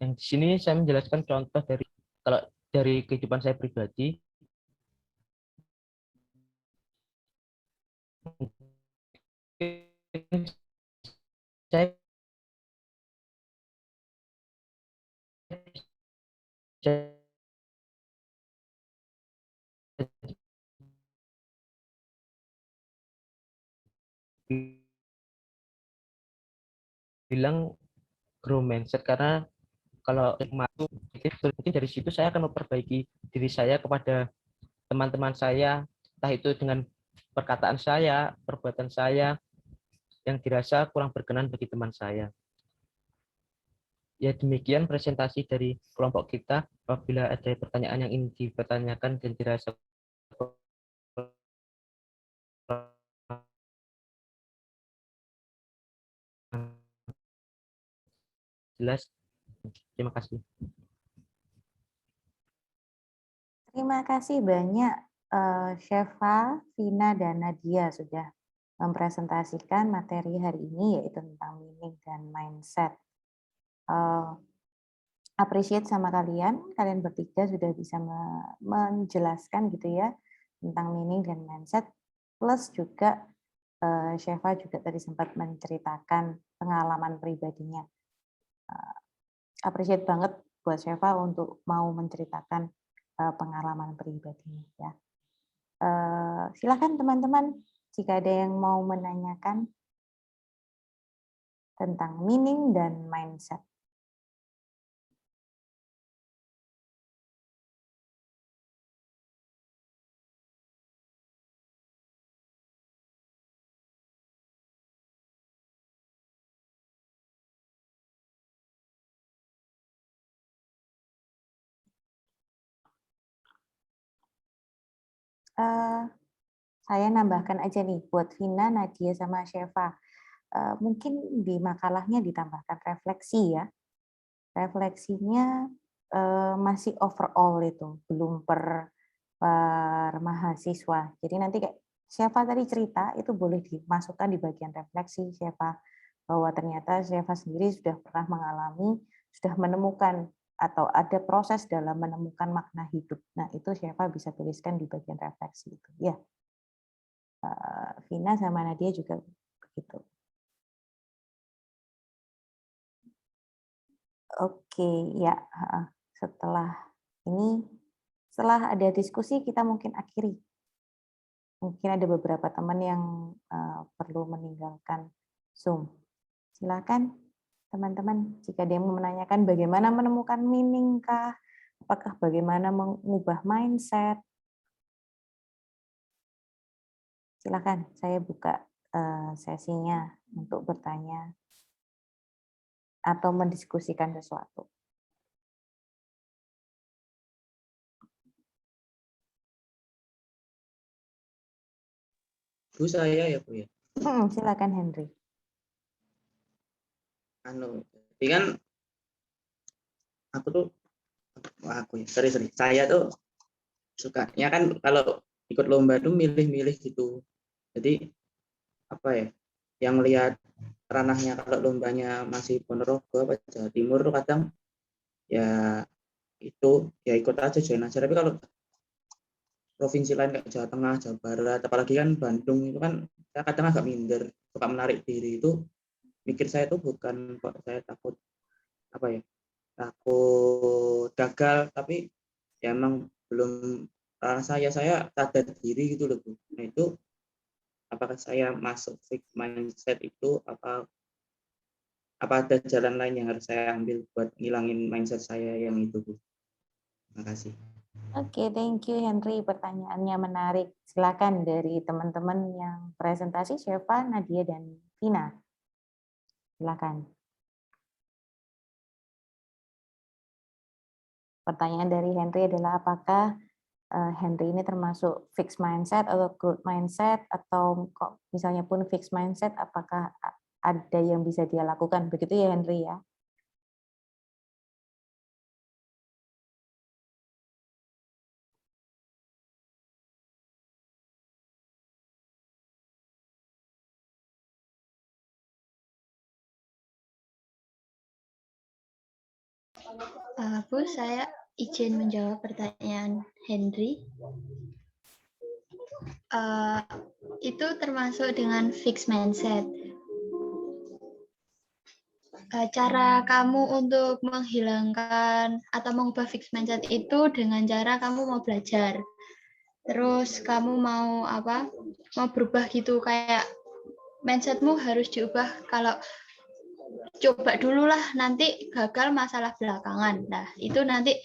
Yang di sini saya menjelaskan contoh dari kalau dari kehidupan saya pribadi. Saya bilang grow mindset karena kalau mungkin dari situ saya akan memperbaiki diri saya kepada teman-teman saya, entah itu dengan perkataan saya, perbuatan saya yang dirasa kurang berkenan bagi teman saya. Ya demikian presentasi dari kelompok kita. Apabila ada pertanyaan yang ingin dipertanyakan dan dirasa jelas, terima kasih. Terima kasih banyak Syefa, Vina, dan Nadia sudah mempresentasikan materi hari ini yaitu tentang meaning dan mindset. Appreciate sama kalian bertiga sudah bisa menjelaskan gitu ya tentang meaning dan mindset, plus juga Syefa juga tadi sempat menceritakan pengalaman pribadinya. Appreciate banget buat Syefa untuk mau menceritakan pengalaman pribadinya ya. Silakan teman-teman jika ada yang mau menanyakan tentang meaning dan mindset. Saya nambahkan aja nih buat Vina, Nadia, sama Syefa. Mungkin di makalahnya ditambahkan refleksi ya. Refleksinya masih overall itu, belum per mahasiswa. Jadi nanti kayak Syefa tadi cerita itu boleh dimasukkan di bagian refleksi Syefa, bahwa ternyata Syefa sendiri sudah pernah mengalami, sudah menemukan atau ada proses dalam menemukan makna hidup. Nah, itu Syefa bisa tuliskan di bagian refleksi itu. Ya. Vina sama Nadia juga begitu. Oke, ya. Setelah ada diskusi, kita mungkin akhiri. Mungkin ada beberapa teman yang perlu meninggalkan Zoom. Silakan teman-teman, jika ada yang menanyakan bagaimana menemukan meaning kah, apakah bagaimana mengubah mindset, silakan saya buka sesinya untuk bertanya atau mendiskusikan sesuatu. Bu, saya ya Bu ya. Silakan Henry. Jadi kan saya tuh sukanya kan kalau ikut lomba tuh milih-milih gitu. Jadi apa ya, yang lihat ranahnya kalau lombanya masih Ponorogo apa Jawa Timur tuh kadang ya itu ya ikut aja, join aja. Tapi kalau provinsi lain kayak Jawa Tengah, Jawa Barat, apalagi kan Bandung itu kan saya kadang agak minder, suka menarik diri. Itu mikir saya tuh bukan kok saya takut apa ya, takut gagal, tapi ya emang belum saya sadar diri gitu loh Bu. Nah itu apakah saya masuk fixed mindset itu, apa ada jalan lain yang harus saya ambil buat ngilangin mindset saya yang itu Bu? Terima kasih. Oke, thank you Henry. Pertanyaannya menarik. Silakan dari teman-teman yang presentasi, Syefa, Nadia, dan Vina. Silakan. Pertanyaan dari Henry adalah apakah Henry ini termasuk fixed mindset atau growth mindset, atau kok misalnya pun fixed mindset, apakah ada yang bisa dia lakukan? Begitu ya Henry ya? Bu, saya izin menjawab pertanyaan Henry. Itu termasuk dengan fixed mindset. Cara kamu untuk menghilangkan atau mengubah fixed mindset itu dengan cara kamu mau belajar. Terus kamu mau mau berubah gitu, kayak mindsetmu harus diubah. Kalau coba dulu lah, nanti gagal masalah belakangan. Nah, itu nanti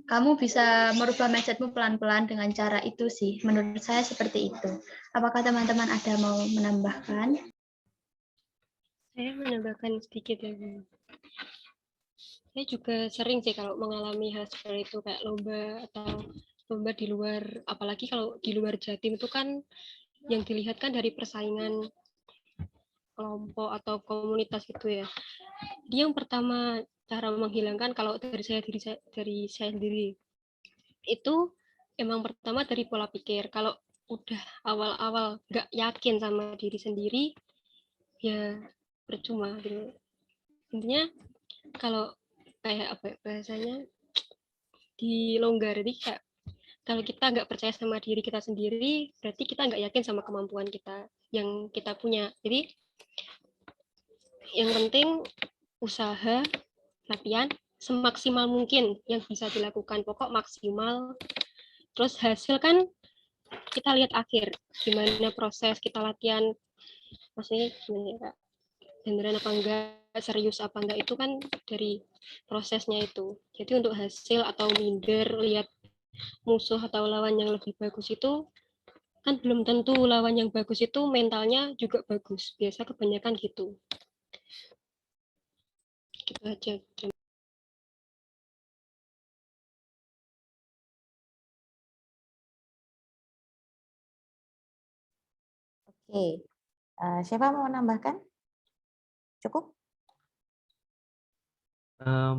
kamu bisa merubah mindsetmu pelan-pelan dengan cara itu sih. Menurut saya seperti itu. Apakah teman-teman ada mau menambahkan? Saya menambahkan sedikit ya, Bu. Saya juga sering sih kalau mengalami hal seperti itu, kayak lomba atau lomba di luar, apalagi kalau di luar Jatim itu kan yang dilihat kan dari persaingan kelompok atau komunitas itu ya. Jadi yang pertama cara menghilangkan kalau dari saya sendiri itu emang pertama dari pola pikir. Kalau udah awal-awal nggak yakin sama diri sendiri, ya percuma gitu. Intinya kalau kayak apa bahasanya dilonggar, jadi kayak kalau kita nggak percaya sama diri kita sendiri, berarti kita nggak yakin sama kemampuan kita yang kita punya. Jadi yang penting usaha, latihan semaksimal mungkin yang bisa dilakukan, pokok maksimal. Terus hasil kan kita lihat akhir, gimana proses kita latihan, maksudnya gimana, beneran apa enggak, serius apa enggak, itu kan dari prosesnya itu. Jadi untuk hasil atau minder, lihat musuh atau lawan yang lebih bagus itu, kan belum tentu lawan yang bagus itu mentalnya juga bagus. Biasa kebanyakan gitu. Gitu aja. Oke, siapa mau menambahkan? Cukup?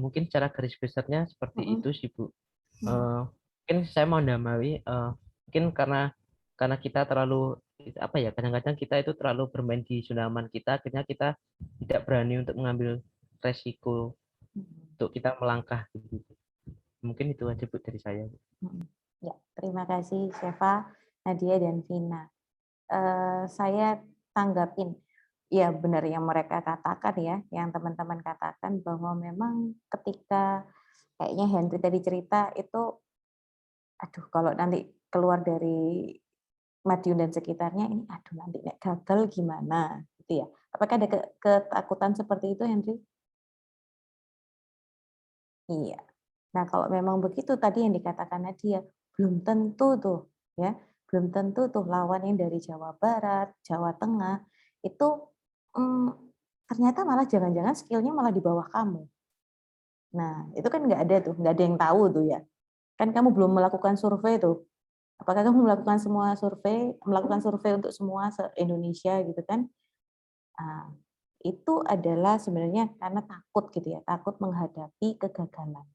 Mungkin secara garis besarnya seperti itu sih, Bu. Mungkin saya mau menambahkan, mungkin karena kita terlalu apa ya, kadang-kadang kita itu terlalu bermain di zona aman kita, akhirnya kita tidak berani untuk mengambil resiko untuk kita melangkah gitu. Mungkin itu aja, Bu, dari saya. Ya, terima kasih Syeva, Nadia, dan Vina. Saya tanggapin, ya benar yang mereka katakan ya, yang teman-teman katakan bahwa memang ketika kayaknya Henry tadi cerita itu, aduh kalau nanti keluar dari Madiun dan sekitarnya ini, aduh nanti gagal gimana, gitu ya. Apakah ada ketakutan seperti itu, Henry? Iya. Nah, kalau memang begitu tadi yang dikatakan Nadia, belum tentu tuh, ya, belum tentu tuh lawan yang dari Jawa Barat, Jawa Tengah itu ternyata malah jangan-jangan skill-nya malah di bawah kamu. Nah, itu kan nggak ada tuh, nggak ada yang tahu tuh ya. Kan kamu belum melakukan survei tuh. Apakah kamu melakukan melakukan survei untuk semua se-Indonesia gitu kan? Nah, itu adalah sebenarnya karena takut gitu ya, takut menghadapi kegagalan.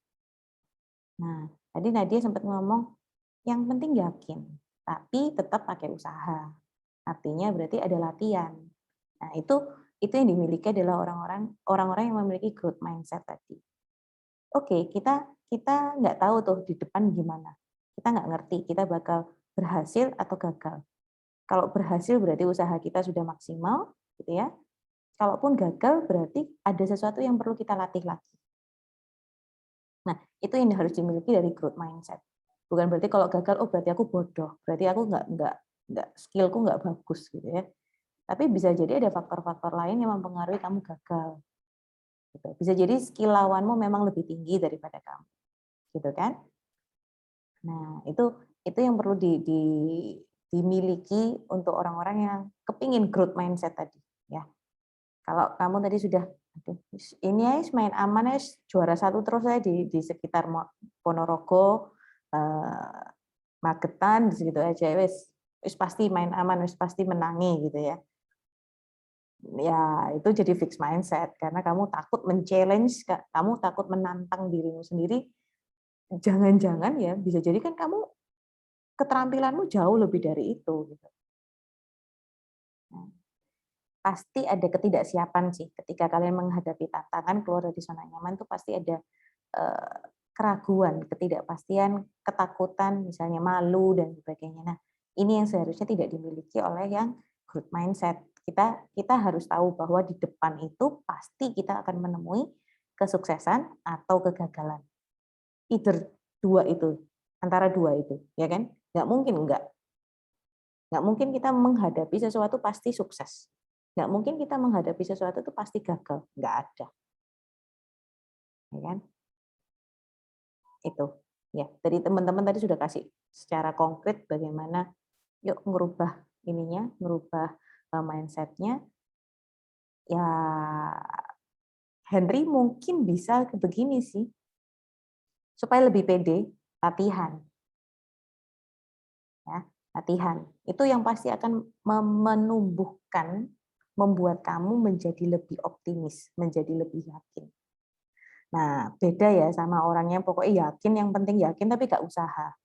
Nah, tadi Nadia sempat ngomong, yang penting yakin, tapi tetap pakai usaha. Artinya berarti ada latihan. Nah, itu yang dimiliki adalah orang-orang yang memiliki growth mindset tadi. Oke, kita nggak tahu tuh di depan gimana. Kita nggak ngerti kita bakal berhasil atau gagal. Kalau berhasil berarti usaha kita sudah maksimal, gitu ya. Kalaupun gagal berarti ada sesuatu yang perlu kita latih lagi. Nah, itu yang harus dimiliki dari growth mindset. Bukan berarti kalau gagal, oh berarti aku bodoh, berarti aku nggak skillku nggak bagus gitu ya. Tapi bisa jadi ada faktor-faktor lain yang mempengaruhi kamu gagal. Gitu. Bisa jadi skill lawanmu memang lebih tinggi daripada kamu, gitu kan? Nah, itu yang perlu dimiliki untuk orang-orang yang kepingin growth mindset tadi, ya. Kalau kamu tadi sudah, ini aja main aman ya, juara 1 terus saya di sekitar Ponorogo, Magetan, di situ aja, wis pasti main aman, wis pasti menangi gitu ya. Ya, itu jadi fixed mindset karena kamu takut men-challenge, kamu takut menantang dirimu sendiri. Jangan-jangan ya bisa jadi kan kamu keterampilanmu jauh lebih dari itu gitu. Nah, pasti ada ketidaksiapan sih ketika kalian menghadapi tantangan keluar dari zona nyaman, itu pasti ada keraguan, ketidakpastian, ketakutan, misalnya malu dan sebagainya. Nah, ini yang seharusnya tidak dimiliki oleh yang growth mindset. Kita harus tahu bahwa di depan itu pasti kita akan menemui kesuksesan atau kegagalan. Either dua itu, antara dua itu, ya kan? Nggak mungkin enggak. Nggak mungkin kita menghadapi sesuatu pasti sukses. Nggak mungkin kita menghadapi sesuatu itu pasti gagal. Nggak ada. Ya kan? Itu. Ya, dari teman-teman tadi sudah kasih secara konkret bagaimana yuk ngerubah ininya, ngerubah mindset-nya. Ya, Henry mungkin bisa begini sih. Supaya lebih pede, latihan. Ya, latihan. Itu yang pasti akan menumbuhkan, membuat kamu menjadi lebih optimis, menjadi lebih yakin. Nah, beda ya sama orang yang pokoknya yakin, yang penting yakin tapi gak usaha.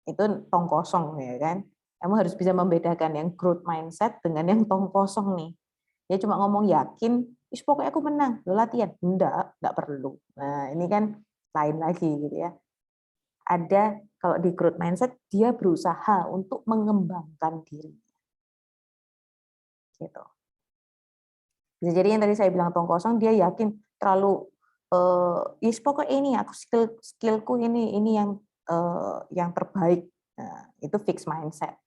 Itu tong kosong ya kan. Kamu harus bisa membedakan yang growth mindset dengan yang tong kosong nih. Dia cuma ngomong yakin, pokoknya aku menang, lo latihan. Enggak perlu. Nah, ini kan lain lagi gitu ya. Ada kalau di growth mindset dia berusaha untuk mengembangkan diri. Gitu. Bisa jadi yang tadi saya bilang tong kosong, dia yakin terlalu pokoknya ini aku skillku ini yang terbaik. Nah, itu fixed mindset.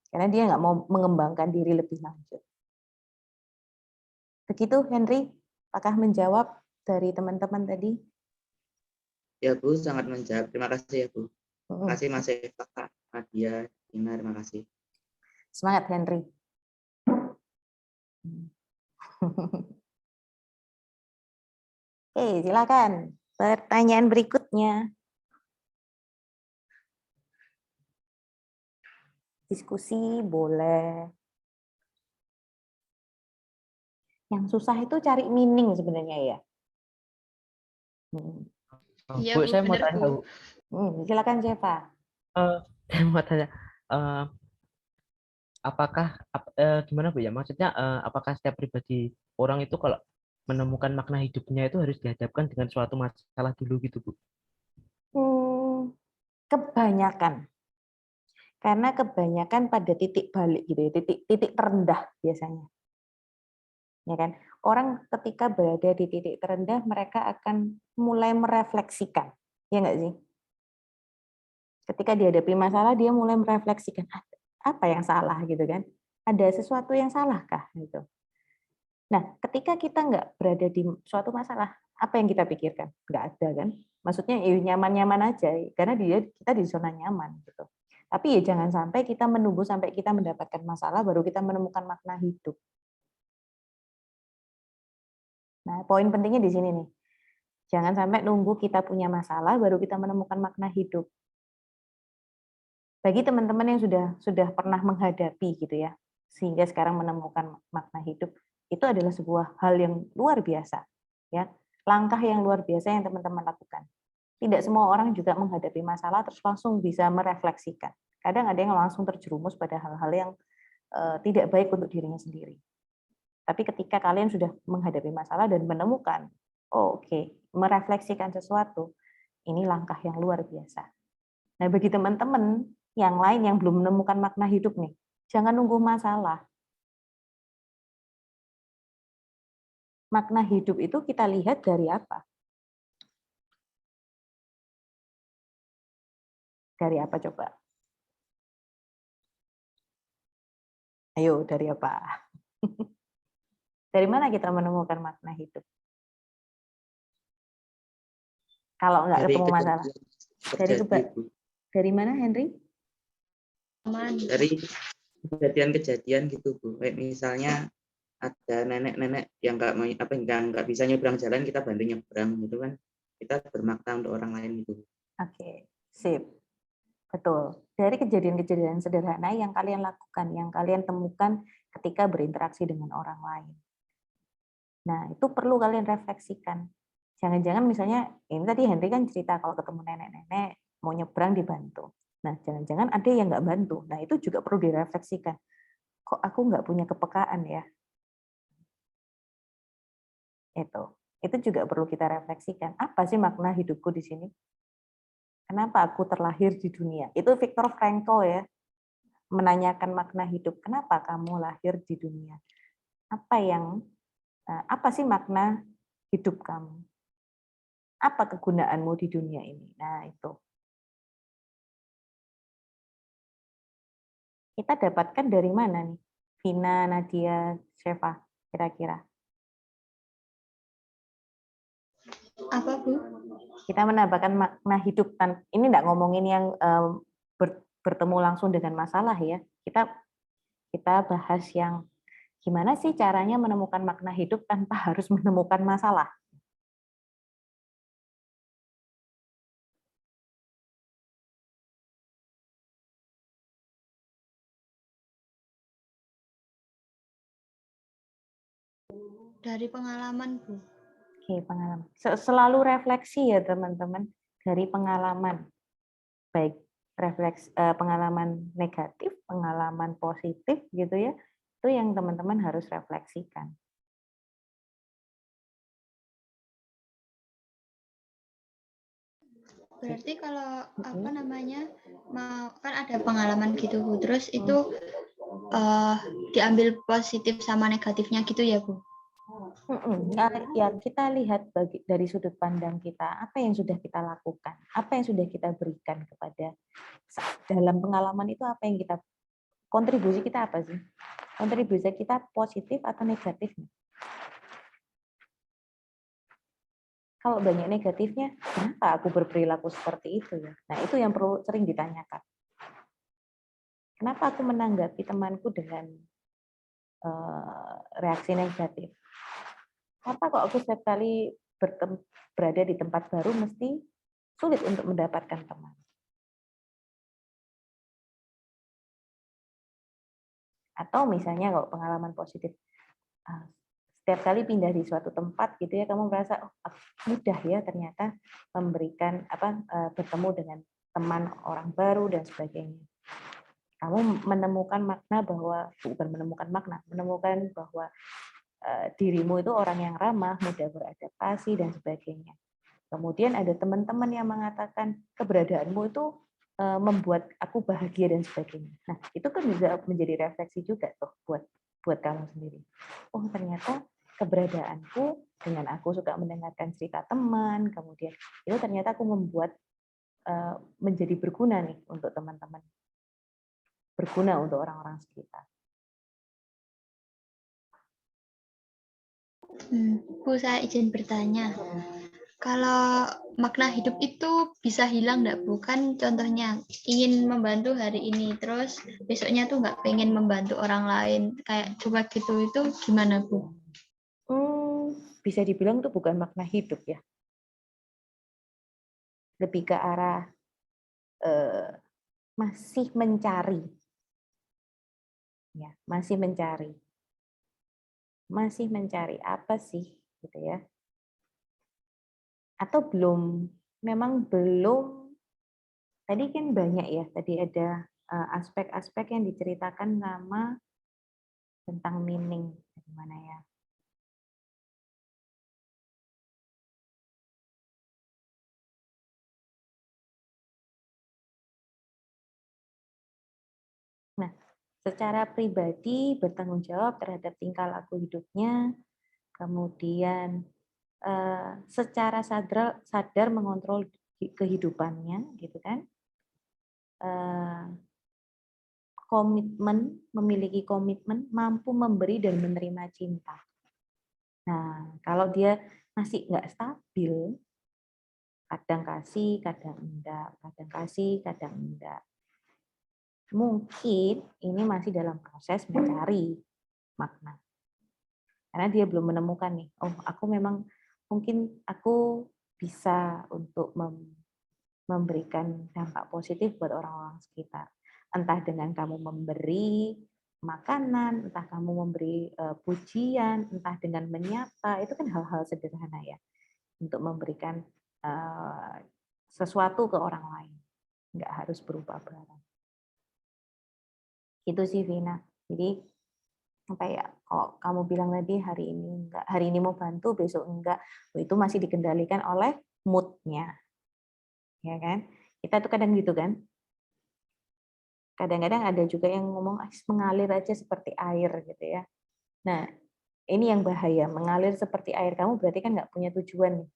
Karena dia nggak mau mengembangkan diri lebih lanjut. Begitu Henry, apakah menjawab dari teman-teman tadi? Ya Bu, sangat menjawab. Terima kasih ya Bu. Terima kasih Mas Eva, Kak Nadia, Ina, terima kasih. Semangat Henry. Oke, silakan. Pertanyaan berikutnya. Diskusi boleh. Yang susah itu cari meaning sebenarnya ya. Iya, Bu, Bu, saya mau benar, tanya, Bu. Bu. Silakan siapa? Saya mau tanya, apakah gimana Bu ya? Maksudnya apakah setiap pribadi orang itu kalau menemukan makna hidupnya itu harus dihadapkan dengan suatu masalah dulu gitu Bu? Kebanyakan. Karena kebanyakan pada titik balik gitu ya, titik terendah biasanya. Ya kan? Orang ketika berada di titik terendah mereka akan mulai merefleksikan. Ya enggak sih? Ketika dihadapi masalah dia mulai merefleksikan apa yang salah gitu kan? Ada sesuatu yang salahkah gitu. Nah, ketika kita nggak berada di suatu masalah, apa yang kita pikirkan? Nggak ada kan? Maksudnya ya nyaman-nyaman aja, karena kita di zona nyaman gitu. Tapi ya jangan sampai kita menunggu sampai kita mendapatkan masalah baru kita menemukan makna hidup. Nah, poin pentingnya di sini nih. Jangan sampai nunggu kita punya masalah baru kita menemukan makna hidup. Bagi teman-teman yang sudah pernah menghadapi gitu ya, sehingga sekarang menemukan makna hidup, itu adalah sebuah hal yang luar biasa, ya. Langkah yang luar biasa yang teman-teman lakukan. Tidak semua orang juga menghadapi masalah terus langsung bisa merefleksikan. Kadang ada yang langsung terjerumus pada hal-hal yang tidak baik untuk dirinya sendiri. Tapi ketika kalian sudah menghadapi masalah dan menemukan, merefleksikan sesuatu, ini langkah yang luar biasa. Nah, bagi teman-teman yang lain yang belum menemukan makna hidup nih, jangan nunggu masalah. Makna hidup itu kita lihat dari apa? Dari apa coba? Ayo, dari apa? Dari mana kita menemukan makna hidup? Kalau nggak ketemu masalah. Dari mana, Henry? Dari kejadian-kejadian gitu Bu. Kayak misalnya ada nenek-nenek yang nggak bisa nyebrang jalan, kita bantu nyebrang gitu kan. Kita bermakna untuk orang lain gitu. Oke, sip. Betul. Dari kejadian-kejadian sederhana yang kalian lakukan, yang kalian temukan ketika berinteraksi dengan orang lain. Nah, itu perlu kalian refleksikan. Jangan-jangan misalnya, ini tadi Henry kan cerita kalau ketemu nenek-nenek, mau nyebrang dibantu. Nah, jangan-jangan ada yang nggak bantu. Nah, itu juga perlu direfleksikan. Kok aku nggak punya kepekaan ya? Itu juga perlu kita refleksikan. Apa sih makna hidupku di sini? Kenapa aku terlahir di dunia? Itu Viktor Frankl ya, menanyakan makna hidup. Kenapa kamu lahir di dunia? Apa sih makna hidup kamu? Apa kegunaanmu di dunia ini? Nah, itu. Kita dapatkan dari mana nih? Vina, Nadia, Sheva, kira-kira. Apa, Bu? Kita menambahkan makna hidup. Ini enggak ngomongin yang bertemu langsung dengan masalah ya. Kita bahas yang gimana sih caranya menemukan makna hidup tanpa harus menemukan masalah. Dari pengalaman, Bu. Oke, pengalaman. Selalu refleksi ya teman-teman, dari pengalaman. Baik pengalaman negatif, pengalaman positif gitu ya. Itu yang teman-teman harus refleksikan. Berarti kalau apa namanya, kan ada pengalaman gitu, Bu. Terus itu diambil positif sama negatifnya gitu ya, Bu? Ya, kita lihat dari sudut pandang kita, apa yang sudah kita lakukan, apa yang sudah kita berikan kepada dalam pengalaman itu, apa yang kita kontribusi kita apa sih? Kontribusi kita positif atau negatif? Kalau banyak negatifnya, kenapa aku berperilaku seperti itu ya? Nah, itu yang perlu sering ditanyakan. Kenapa aku menanggapi temanku dengan reaksi negatif? Kenapa kok aku setiap kali berada di tempat baru mesti sulit untuk mendapatkan teman? Atau misalnya kalau pengalaman positif, setiap kali pindah di suatu tempat gitu ya, kamu merasa mudah ya ternyata memberikan bertemu dengan teman orang baru dan sebagainya. Kamu menemukan makna bahwa menemukan bahwa dirimu itu orang yang ramah, mudah beradaptasi dan sebagainya. Kemudian ada teman-teman yang mengatakan keberadaanmu itu membuat aku bahagia dan sebagainya. Nah, itu kan bisa menjadi refleksi juga tuh buat kamu sendiri. Oh, ternyata keberadaanku dengan aku suka mendengarkan cerita teman, kemudian itu ternyata aku membuat menjadi berguna nih untuk teman-teman. Berguna untuk orang-orang sekitar. Bu, saya izin bertanya. Kalau makna hidup itu bisa hilang nggak, Bu? Kan contohnya ingin membantu hari ini, terus besoknya tuh nggak pengen membantu orang lain, kayak coba gitu, itu gimana, Bu? Bisa dibilang itu bukan makna hidup ya. Lebih ke arah masih mencari. Ya, masih mencari. Masih mencari apa sih gitu ya. Atau memang belum, tadi kan banyak ya, tadi ada aspek-aspek yang diceritakan sama tentang meaning, gimana ya. Nah, secara pribadi bertanggung jawab terhadap tingkah laku hidupnya, kemudian secara sadar mengontrol kehidupannya, gitu kan? Memiliki komitmen, mampu memberi dan menerima cinta. Nah, kalau dia masih nggak stabil, kadang kasih, kadang enggak, kadang kasih, kadang enggak. Mungkin ini masih dalam proses mencari makna. Karena dia belum menemukan nih, mungkin aku bisa untuk memberikan dampak positif buat orang-orang sekitar. Entah dengan kamu memberi makanan, entah kamu memberi pujian, entah dengan menyapa, itu kan hal-hal sederhana ya, untuk memberikan sesuatu ke orang lain. Nggak harus berupa barang. Itu sih, Vina. Jadi apa ya, kalau kamu bilang tadi hari ini enggak, hari ini mau bantu, besok enggak, itu masih dikendalikan oleh mood-nya, ya kan? Kita tuh kadang gitu kan. Kadang-kadang ada juga yang ngomong mengalir aja seperti air gitu ya. Nah, ini yang bahaya, mengalir seperti air. Kamu berarti kan nggak punya tujuan nih.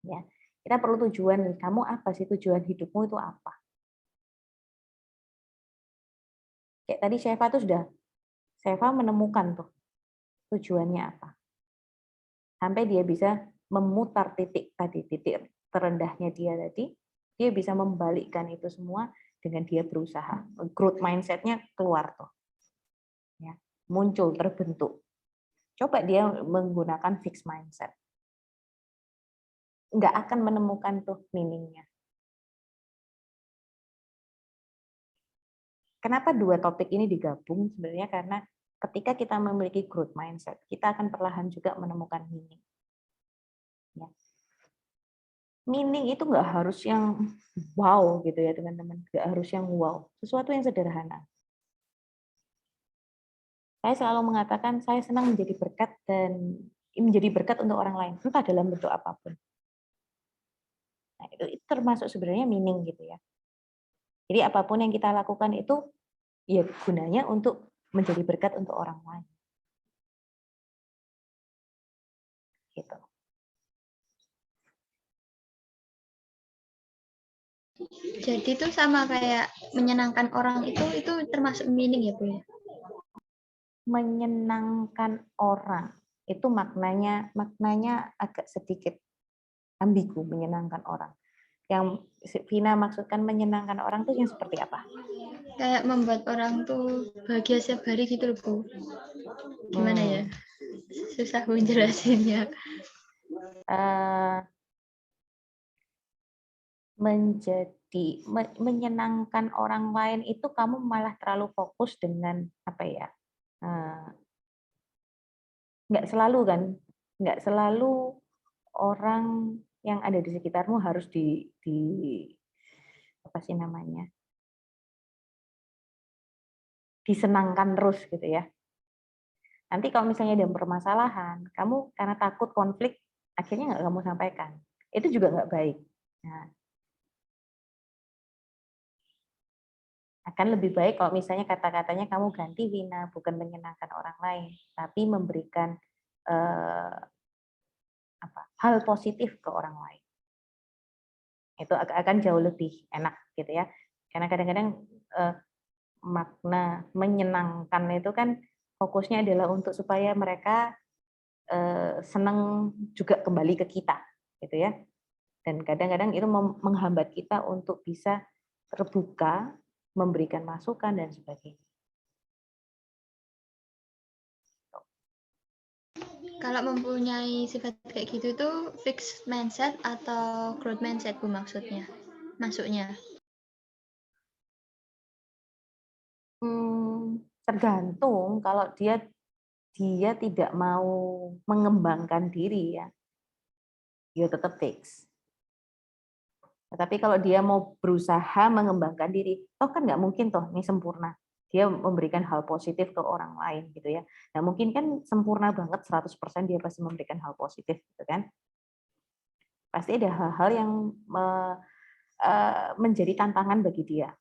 Ya, kita perlu tujuan nih. Kamu apa sih tujuan hidupmu itu apa? Kayak tadi Sheva menemukan tuh tujuannya apa. Sampai dia bisa memutar titik terendahnya dia tadi, dia bisa membalikkan itu semua dengan dia berusaha. Growth mindset-nya keluar tuh. Ya, muncul, terbentuk. Coba dia menggunakan fixed mindset. Nggak akan menemukan tuh meaning-nya. Kenapa dua topik ini digabung? Sebenarnya karena ketika kita memiliki growth mindset, kita akan perlahan juga menemukan meaning. Ya. Meaning itu nggak harus yang wow gitu ya teman-teman, nggak harus yang wow. Sesuatu yang sederhana. Saya selalu mengatakan saya senang menjadi berkat dan menjadi berkat untuk orang lain, entah dalam bentuk apapun. Nah, itu termasuk sebenarnya meaning gitu ya. Jadi apapun yang kita lakukan itu ya gunanya untuk menjadi berkat untuk orang lain. Gitu. Jadi itu sama kayak menyenangkan orang itu termasuk meaning ya Bu ya? Menyenangkan orang itu maknanya agak sedikit ambigu, menyenangkan orang. Yang Vina maksudkan menyenangkan orang itu yang seperti apa? Kayak membuat orang tuh bahagia setiap hari gitu loh Bu. Gimana ya? Susah menjelasinnya. Menyenangkan orang lain itu kamu malah terlalu fokus dengan apa ya? Nggak selalu kan? Nggak selalu orang yang ada di sekitarmu harus di apa sih namanya? Disenangkan terus gitu ya. Nanti kalau misalnya ada permasalahan, kamu karena takut konflik, akhirnya nggak kamu sampaikan. Itu juga nggak baik. Nah, akan lebih baik kalau misalnya kata-katanya kamu ganti Vina, bukan menyenangkan orang lain, tapi memberikan hal positif ke orang lain. Itu akan jauh lebih enak gitu ya. Karena kadang-kadang makna menyenangkan itu kan fokusnya adalah untuk supaya mereka senang juga kembali ke kita gitu ya. Dan kadang-kadang itu menghambat kita untuk bisa terbuka, memberikan masukan dan sebagainya. Kalau mempunyai sifat kayak gitu itu fixed mindset atau growth mindset Bu maksudnya? Masuknya. Tergantung kalau dia tidak mau mengembangkan diri ya tetap fix. Tapi kalau dia mau berusaha mengembangkan diri, toh kan nggak mungkin toh ini sempurna. Dia memberikan hal positif ke orang lain gitu ya. Nah mungkin kan sempurna banget 100% dia pasti memberikan hal positif gitu kan. Pasti ada hal-hal yang menjadi tantangan bagi dia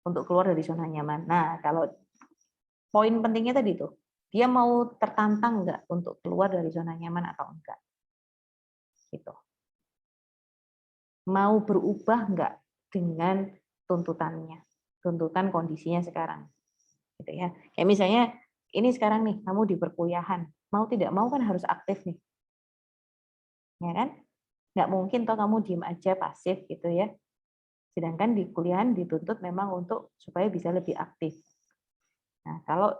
untuk keluar dari zona nyaman. Nah kalau poin pentingnya tadi tuh, dia mau tertantang nggak untuk keluar dari zona nyaman atau enggak. Gitu. Mau berubah nggak dengan tuntutannya, tuntutan kondisinya sekarang, gitu ya. Kayak misalnya ini sekarang nih, kamu di perkuliahan, mau tidak mau kan harus aktif nih, ya kan? Nggak mungkin toh kamu diem aja pasif gitu ya. Sedangkan di kuliahan dituntut memang untuk supaya bisa lebih aktif. Nah kalau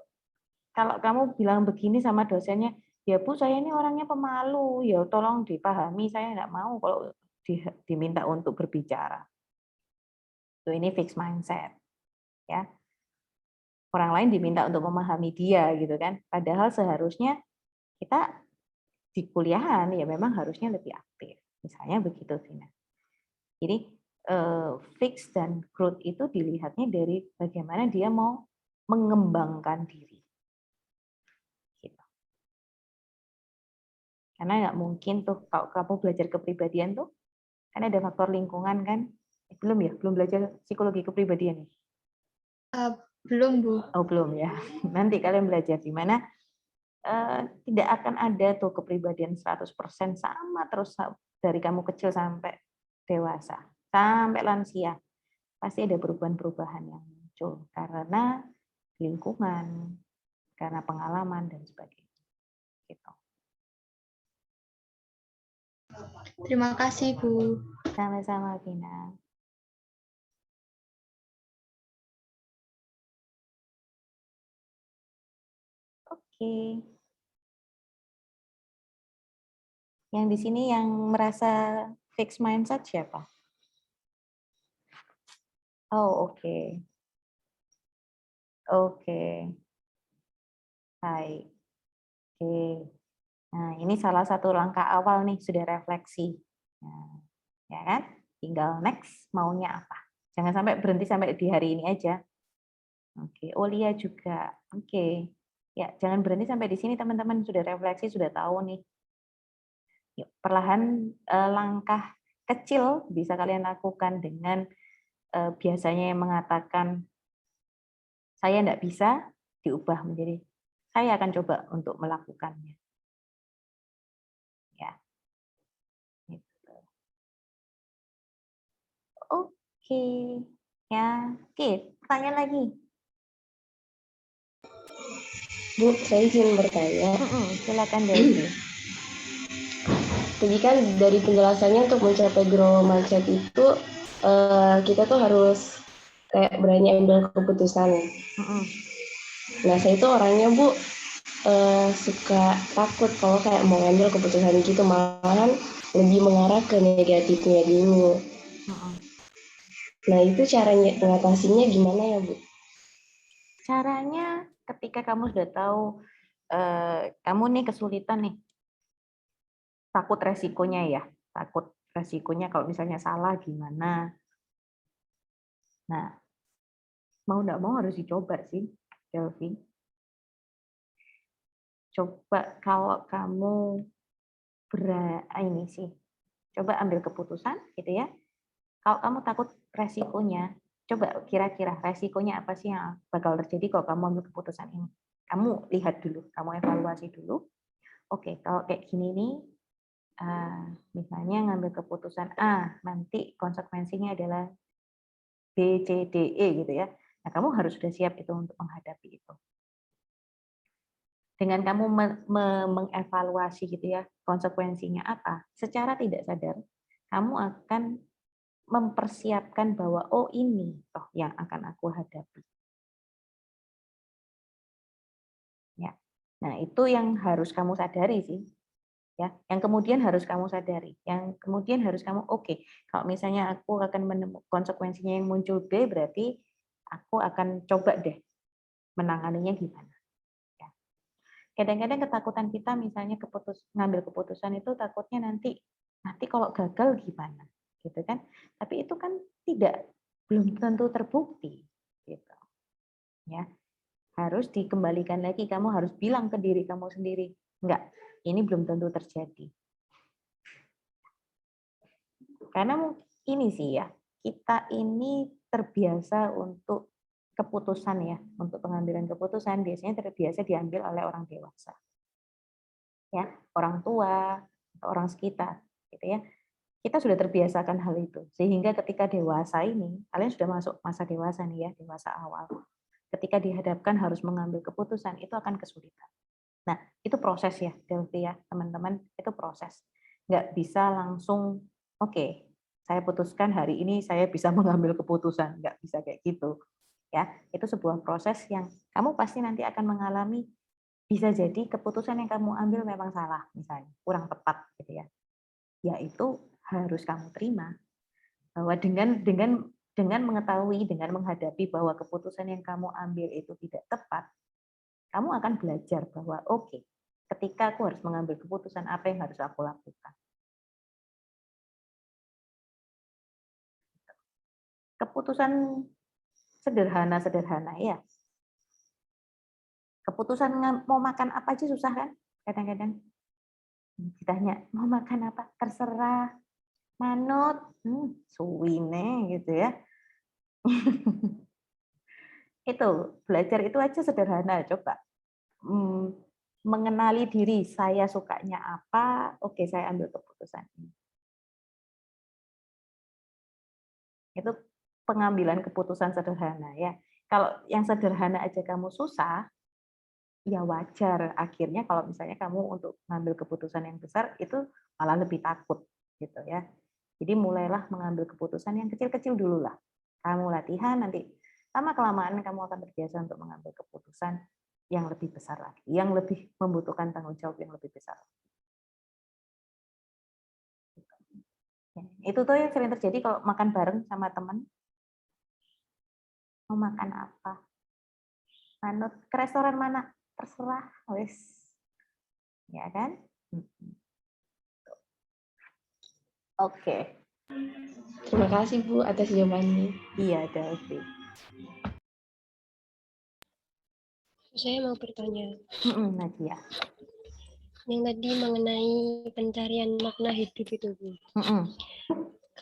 kamu bilang begini sama dosennya, ya Bu saya ini orangnya pemalu, ya tolong dipahami, saya nggak mau kalau diminta untuk berbicara. Tuh ini fixed mindset, ya. Orang lain diminta untuk memahami dia gitu kan. Padahal seharusnya kita di kuliahan ya memang harusnya lebih aktif. Misalnya begitu Vina. Jadi fix dan growth itu dilihatnya dari bagaimana dia mau mengembangkan diri. Gitu. Karena nggak mungkin tuh kalau kamu belajar kepribadian tuh, kan ada faktor lingkungan kan? Belum ya? Belum belajar psikologi kepribadian ya? Belum, Bu. Oh belum ya. Nanti kalian belajar di mana tidak akan ada tuh kepribadian 100% sama terus dari kamu kecil sampai dewasa, sampai lansia. Pasti ada perubahan-perubahan yang muncul karena lingkungan, karena pengalaman dan sebagainya. Gitu. Terima kasih, Bu. Sama-sama, Vina. Oke. Yang di sini yang merasa fixed mindset siapa? Oh, oke. Oke. Baik. Oke. Nah, ini salah satu langkah awal nih, sudah refleksi. Nah, ya kan? Tinggal next maunya apa. Jangan sampai berhenti sampai di hari ini aja. Oke, Olia juga. Oke. Ya, jangan berhenti sampai di sini teman-teman, sudah refleksi, sudah tahu nih. Yuk, perlahan langkah kecil bisa kalian lakukan dengan biasanya yang mengatakan saya tidak bisa, diubah menjadi saya akan coba untuk melakukannya. Ya. Gitu. Oke. Ya, oke, pertanyaan lagi. Bu, saya izin bertanya. Silakan Delvi. Jadi kan dari penjelasannya untuk mencapai grow mindset itu kita tuh harus kayak berani ambil keputusan. Nah, saya itu orangnya Bu suka takut kalau kayak mau ambil keputusan gitu, malahan lebih mengarah ke negatifnya dulu. Nah, itu caranya mengatasinya gimana ya Bu? Caranya ketika kamu sudah tahu kamu nih kesulitan nih, takut resikonya ya, takut resikonya kalau misalnya salah gimana. Nah, mau nggak mau harus dicoba sih, Delvi. Coba kalau kamu ini sih, coba ambil keputusan gitu ya. Kalau kamu takut resikonya, coba kira-kira resikonya apa sih yang bakal terjadi kalau kamu ambil keputusan ini. Kamu lihat dulu, kamu evaluasi dulu. Oke, kalau kayak gini nih, misalnya ngambil keputusan A, nanti konsekuensinya adalah B, C, D, E gitu ya. Nah, kamu harus sudah siap itu untuk menghadapi itu. Dengan kamu mengevaluasi gitu ya, konsekuensinya apa, secara tidak sadar, kamu akan mempersiapkan bahwa oh ini toh yang akan aku hadapi. Ya. Nah, itu yang harus kamu sadari sih. Ya, yang kemudian harus kamu sadari. Yang kemudian harus kamu oke, kalau misalnya aku akan menemukan konsekuensinya yang muncul B, berarti aku akan coba deh menanganinya gimana. Ya. Kadang-kadang ketakutan kita misalnya ngambil keputusan itu takutnya nanti kalau gagal gimana, gitu kan? Tapi itu kan belum tentu terbukti, gitu. Ya, harus dikembalikan lagi. Kamu harus bilang ke diri kamu sendiri, enggak, ini belum tentu terjadi. Karena ini sih ya, kita ini terbiasa untuk keputusan ya, untuk pengambilan keputusan biasanya terbiasa diambil oleh orang dewasa. Ya, orang tua atau orang sekitar gitu ya. Kita sudah terbiasakan hal itu. Sehingga ketika dewasa ini, kalian sudah masuk masa dewasa nih ya, dewasa awal. Ketika dihadapkan harus mengambil keputusan, itu akan kesulitan. Nah, itu proses ya, Delvi ya, teman-teman, itu proses. Nggak bisa langsung, oke, saya putuskan hari ini saya bisa mengambil keputusan. Nggak bisa kayak gitu. Ya, itu sebuah proses yang kamu pasti nanti akan mengalami. Bisa jadi keputusan yang kamu ambil memang salah, misalnya, kurang tepat gitu ya. Yaitu harus kamu terima bahwa dengan mengetahui, dengan menghadapi bahwa keputusan yang kamu ambil itu tidak tepat, kamu akan belajar bahwa oke, ketika aku harus mengambil keputusan, apa yang harus aku lakukan. keputusan sederhana ya. Keputusan mau makan apa aja susah kan? Kadang-kadang ditanya mau makan apa, terserah, manut, suwine gitu ya. Itu belajar itu aja sederhana, coba mengenali diri, saya sukanya apa, oke saya ambil keputusan ini. Itu pengambilan keputusan sederhana ya. Kalau yang sederhana aja kamu susah, ya wajar akhirnya kalau misalnya kamu untuk mengambil keputusan yang besar itu malah lebih takut gitu ya. Jadi mulailah mengambil keputusan yang kecil-kecil dulu lah. Kamu latihan nanti lama-kelamaan kamu akan terbiasa untuk mengambil keputusan yang lebih besar lagi, yang lebih membutuhkan tanggung jawab yang lebih besar. Itu tuh yang sering terjadi kalau makan bareng sama teman. Mau makan apa? Manut ke restoran mana? Terserah, wes. Ya kan? Oke. Terima kasih Bu atas jawabannya. Iya, Delvi. Saya mau bertanya. Nadia. Yang tadi mengenai pencarian makna hidup itu, Bu.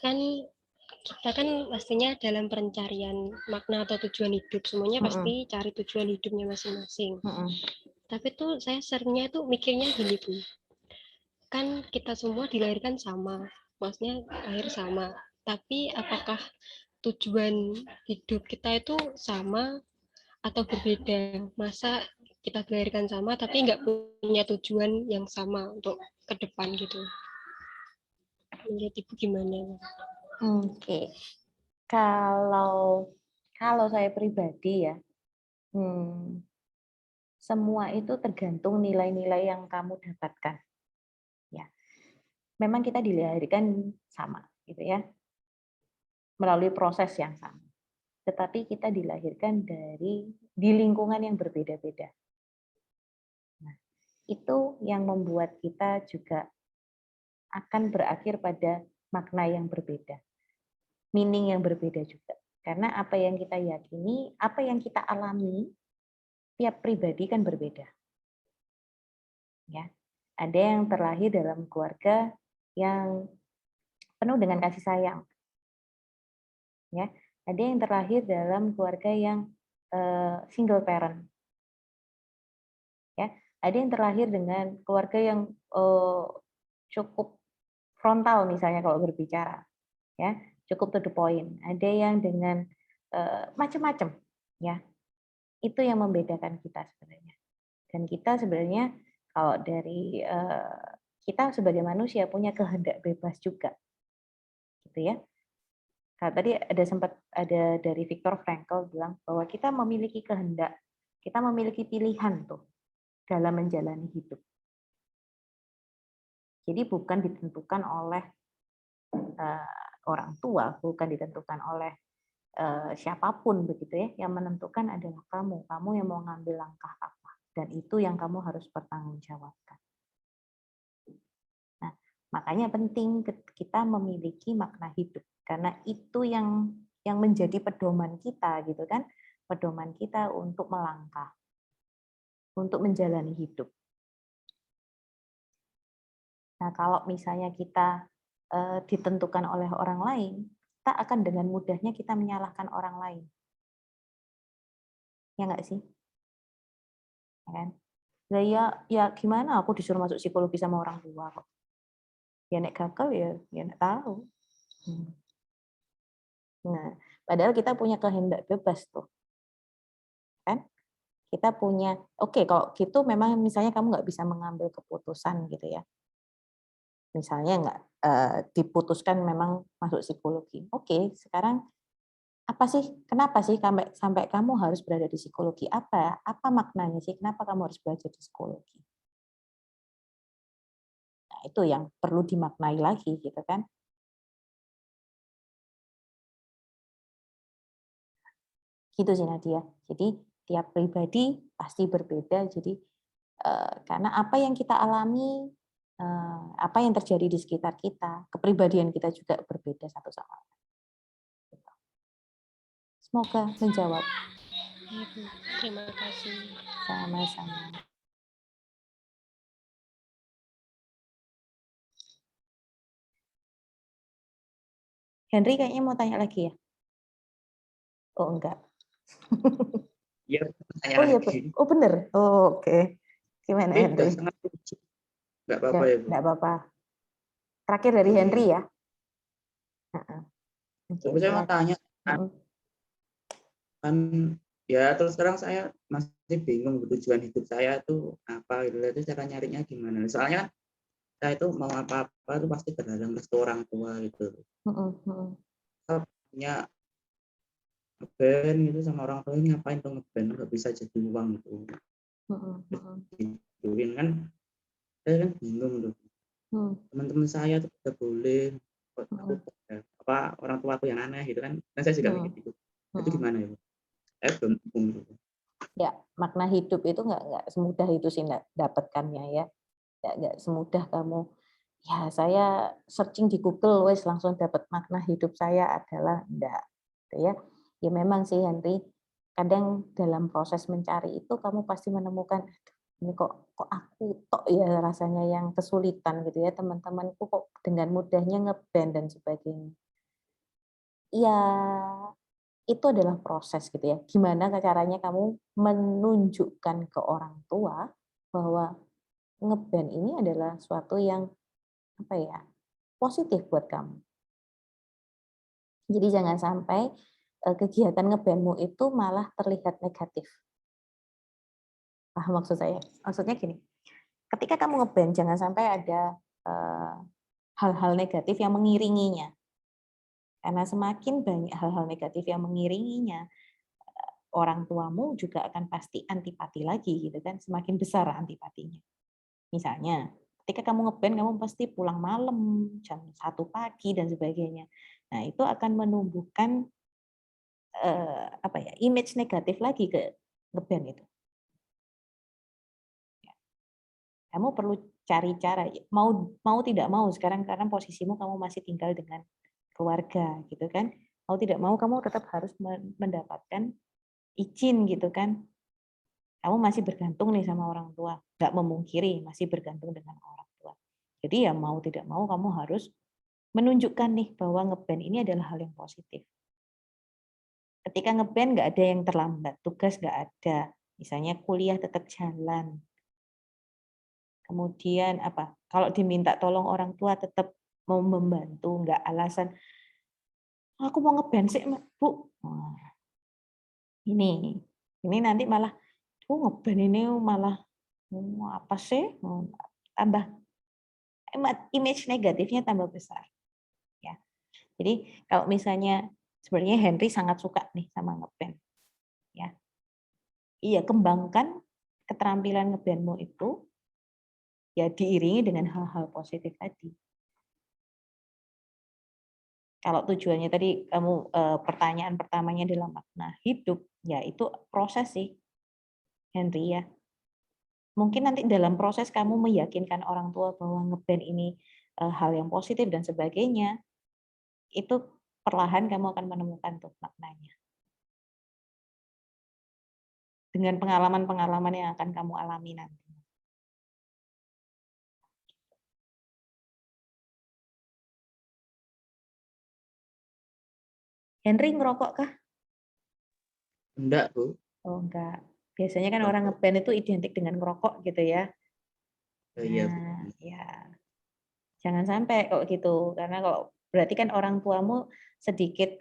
Kan kita kan pastinya dalam pencarian makna atau tujuan hidup semuanya pasti cari tujuan hidupnya masing-masing. Tapi tuh saya seringnya tuh mikirnya gini, Bu. Kan kita semua dilahirkan sama, maksudnya lahir sama. Tapi apakah tujuan hidup kita itu sama atau berbeda? Masa kita dilahirkan sama tapi nggak punya tujuan yang sama untuk ke depan gitu? Menurut Ibu gimana? Oke. Kalau saya pribadi ya, semua itu tergantung nilai-nilai yang kamu dapatkan. Ya, memang kita dilahirkan sama, gitu ya, melalui proses yang sama. Tetapi kita dilahirkan di lingkungan yang berbeda-beda. Nah, itu yang membuat kita juga akan berakhir pada makna yang berbeda, meaning yang berbeda juga. Karena apa yang kita yakini, apa yang kita alami, tiap pribadi kan berbeda. Ya, ada yang terlahir dalam keluarga yang penuh dengan kasih sayang. Ya, ada yang terlahir dalam keluarga yang single parent. Ya, ada yang terlahir dengan keluarga yang cukup frontal misalnya kalau berbicara, ya, cukup to the point. Ada yang dengan macam-macam, ya. Itu yang membedakan kita sebenarnya. Dan kita sebenarnya kalau dari kita sebagai manusia punya kehendak bebas juga, gitu ya. Kalau tadi sempat ada dari Viktor Frankl bilang bahwa kita memiliki kehendak, kita memiliki pilihan tuh dalam menjalani hidup. Jadi bukan ditentukan oleh orang tua, bukan ditentukan oleh siapapun begitu ya. Yang menentukan adalah kamu yang mau ngambil langkah apa, dan itu yang kamu harus pertanggungjawabkan. Nah, makanya penting kita memiliki makna hidup, karena itu yang menjadi pedoman kita gitu kan, pedoman kita untuk melangkah, untuk menjalani hidup. Nah, kalau misalnya kita ditentukan oleh orang lain, kita akan dengan mudahnya kita menyalahkan orang lain. Ya nggak sih? Ya kan? Nah, ya gimana aku disuruh masuk psikologi sama orang tua kok. Ya nek gagal ya nek tahu. Nah, padahal kita punya kehendak bebas tuh. Kan? Kita punya, oke, kalau gitu memang misalnya kamu nggak bisa mengambil keputusan gitu ya. Misalnya nggak diputuskan memang masuk psikologi. Oke, sekarang apa sih? Kenapa sih sampai kamu harus berada di psikologi? Apa maknanya sih? Kenapa kamu harus belajar di psikologi? Nah, itu yang perlu dimaknai lagi gitu kan. Gitu sih Nadia. Jadi tiap pribadi pasti berbeda. Jadi karena apa yang kita alami, apa yang terjadi di sekitar kita, kepribadian kita juga berbeda satu sama lain. Semoga menjawab. Ya, Bu. Terima kasih. Sama-sama. Henry kayaknya mau tanya lagi ya? Oh enggak. Iya, tanya Oh iya, lagi. oh bener. Oh, oke. Gimana Udah Henry? setengah 7. Nggak apa-apa ya, Bu? Enggak apa-apa. Terakhir dari Oke. Henry ya. Oke, Tapi saya mau silakan. tanya, kan ya terus sekarang saya masih bingung tujuan hidup saya tuh apa gitu. Itu cara nyarinya gimana? Soalnya saya itu mau apa-apa itu pasti berhadang restu orang tua gitu. Saya punya ngeband gitu sama orang tua, ngapain tuh ngeband, nggak bisa jadi uang gitu. Gituin kan, saya kan bingung tuh. Teman-teman saya tuh udah boleh, kok aku apa orang tua aku yang aneh gitu kan. Nah saya juga mikir gitu. Itu gimana ya? Saya belum bingung gitu. Ya, makna hidup itu nggak semudah itu sih dapatkannya ya. Nggak semudah kamu, ya saya searching di Google, wes langsung dapat makna hidup saya adalah enggak. Gitu ya. Ya memang sih Henry, kadang dalam proses mencari itu kamu pasti menemukan, ini kok aku tok ya rasanya yang kesulitan gitu ya, teman-temanku kok dengan mudahnya ngeband dan sebagainya. Ya, itu adalah proses gitu ya. Gimana caranya kamu menunjukkan ke orang tua bahwa ngeband ini adalah suatu yang apa ya, positif buat kamu. Jadi jangan sampai kegiatan ngebandmu itu malah terlihat negatif. Paham maksud saya? Maksudnya gini, ketika kamu ngeband jangan sampai ada hal-hal negatif yang mengiringinya. Karena semakin banyak hal-hal negatif yang mengiringinya, orang tuamu juga akan pasti antipati lagi gitu kan, semakin besar antipatinya. Misalnya, ketika kamu ngeband kamu pasti pulang malam jam 1 pagi dan sebagainya. Nah, itu akan menumbuhkan apa ya, image negatif lagi ke ngeband itu. Kamu perlu cari cara, mau tidak mau sekarang karena posisimu kamu masih tinggal dengan keluarga gitu kan. Mau tidak mau kamu tetap harus mendapatkan izin gitu kan. Kamu masih bergantung nih sama orang tua, nggak memungkiri masih bergantung dengan orang tua. Jadi ya mau tidak mau kamu harus menunjukkan nih bahwa ngeband ini adalah hal yang positif. Ketika ngeband nggak ada yang terlambat, tugas nggak ada, misalnya kuliah tetap jalan. Kemudian apa? Kalau diminta tolong orang tua tetap mau membantu, nggak alasan aku mau ngeband sih, Bu. Nah, ini nanti malah ngeband ini malah apa sih? Tambah image negatifnya tambah besar. Ya. Jadi kalau misalnya sebenarnya Henry sangat suka nih sama ngeband. Ya. Iya, kembangkan keterampilan ngebandmu itu ya diiringi dengan hal-hal positif tadi. Kalau tujuannya tadi kamu pertanyaan pertamanya adalah makna hidup, ya itu proses sih, Henry ya. Mungkin nanti dalam proses kamu meyakinkan orang tua bahwa ngeband ini hal yang positif dan sebagainya, itu perlahan kamu akan menemukan tuh maknanya. Dengan pengalaman-pengalaman yang akan kamu alami nanti. Henry ngerokok kah? Enggak, Bu. Oh enggak. Biasanya kan orang ngeband itu identik dengan ngerokok gitu ya. Iya, Bu. Nah, ya. Jangan sampai kok gitu, karena kalau berarti kan orang tuamu sedikit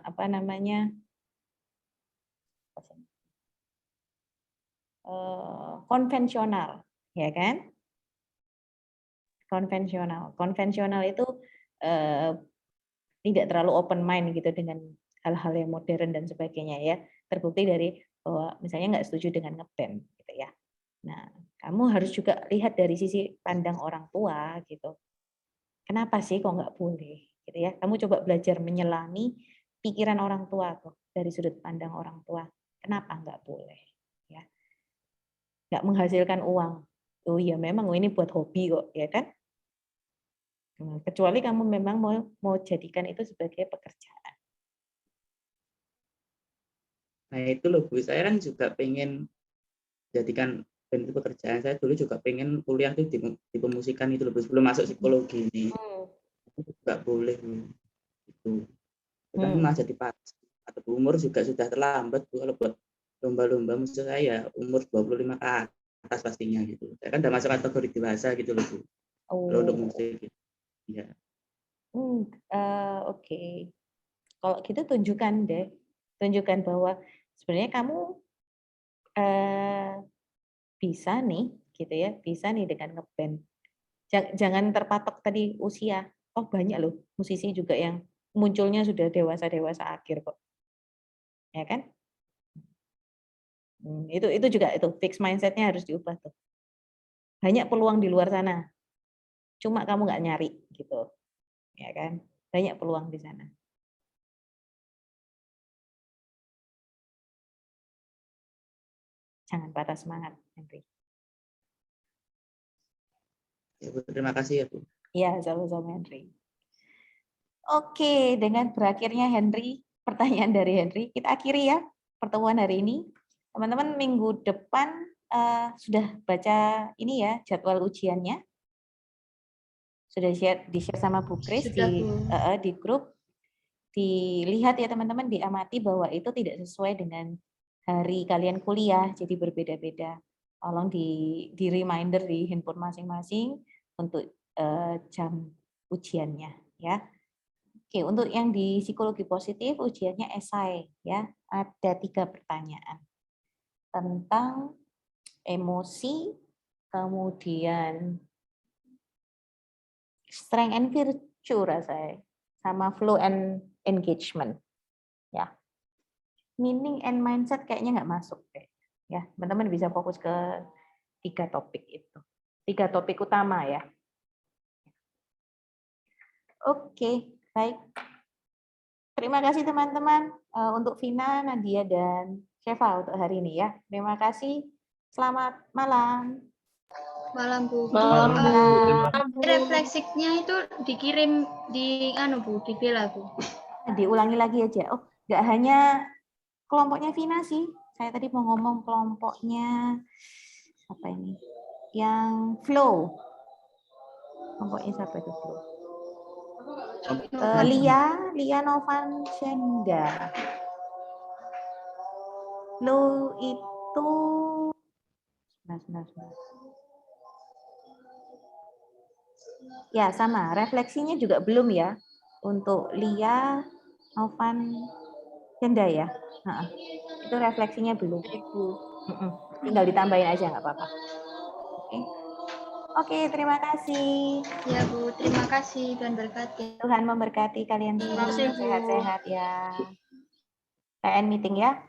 apa namanya konvensional, ya kan? Konvensional itu tidak terlalu open mind gitu dengan hal-hal yang modern dan sebagainya ya. Terbukti dari bahwa misalnya nggak setuju dengan ngeband gitu ya. Nah, kamu harus juga lihat dari sisi pandang orang tua gitu. Kenapa sih kok nggak boleh? Gitu ya. Kamu coba belajar menyelami pikiran orang tua tuh dari sudut pandang orang tua. Kenapa nggak boleh? Ya. Nggak menghasilkan uang. Oh iya memang ini buat hobi kok, ya kan? Kecuali kamu memang mau jadikan itu sebagai pekerjaan. Nah itu loh Bu, saya kan juga pengen jadikan band itu pekerjaan. Saya dulu juga pengen kuliah tuh di pemusikan itu loh Bu, sebelum masuk psikologi ini. Itu nggak boleh Bu. Itu kan masih jadi pas. Atau umur juga sudah terlambat Bu, kalau buat lomba-lomba maksud saya umur 25 ke atas pastinya gitu. Saya kan udah masuk kategori dewasa gitu loh Bu. Kalau untuk musik gitu. Ya. Oke. Kalau gitu tunjukkan deh, tunjukkan bahwa sebenarnya kamu bisa nih, gitu ya, bisa nih dengan ngeband. Jangan terpatok tadi usia. Oh banyak loh musisi juga yang munculnya sudah dewasa-dewasa akhir kok, ya kan? Itu juga itu fix mindsetnya harus diubah tuh. Banyak peluang di luar sana, cuma kamu nggak nyari gitu, ya kan? Banyak peluang di sana. Jangan patah semangat, Henry. Ya, Bu, terima kasih ya Bu. Ya, sama-sama Henry. Oke, dengan berakhirnya pertanyaan dari Henry, kita akhiri ya pertemuan hari ini. Teman-teman minggu depan sudah baca ini ya jadwal ujiannya. Sudah di-share sama Bu Kris di grup. Dilihat ya teman-teman, diamati bahwa itu tidak sesuai dengan hari kalian kuliah, jadi berbeda-beda. Tolong di reminder di handphone masing-masing untuk jam ujiannya ya. Oke, untuk yang di psikologi positif ujiannya esai ya. Ada 3 pertanyaan tentang emosi, kemudian strength and virtue rasanya, sama flow and engagement. Ya. Meaning and mindset kayaknya nggak masuk deh. Ya, teman-teman bisa fokus ke 3 topik itu. 3 topik utama ya. Oke, baik. Terima kasih teman-teman untuk Vina, Nadia, dan Sheva untuk hari ini ya. Terima kasih. Selamat malam. Malam Bu. Malam, Bu. Refleksinya itu dikirim di Bu, di Bella Bu. Diulangi lagi aja. Oh, nggak hanya kelompoknya Vina sih. Saya tadi mau ngomong kelompoknya apa ini? Yang flow. Kelompoknya siapa itu flow? Lia Novan Shenda. Flow itu ya sama, refleksinya juga belum ya untuk Lia Novan Shenda ya. Nah, itu refleksinya belum. Tinggal ditambahin aja nggak apa-apa. Oke, terima kasih. Ya Bu, terima kasih. Tuhan berkati. Tuhan memberkati kalian semua. Sehat-sehat ya. KN meeting ya.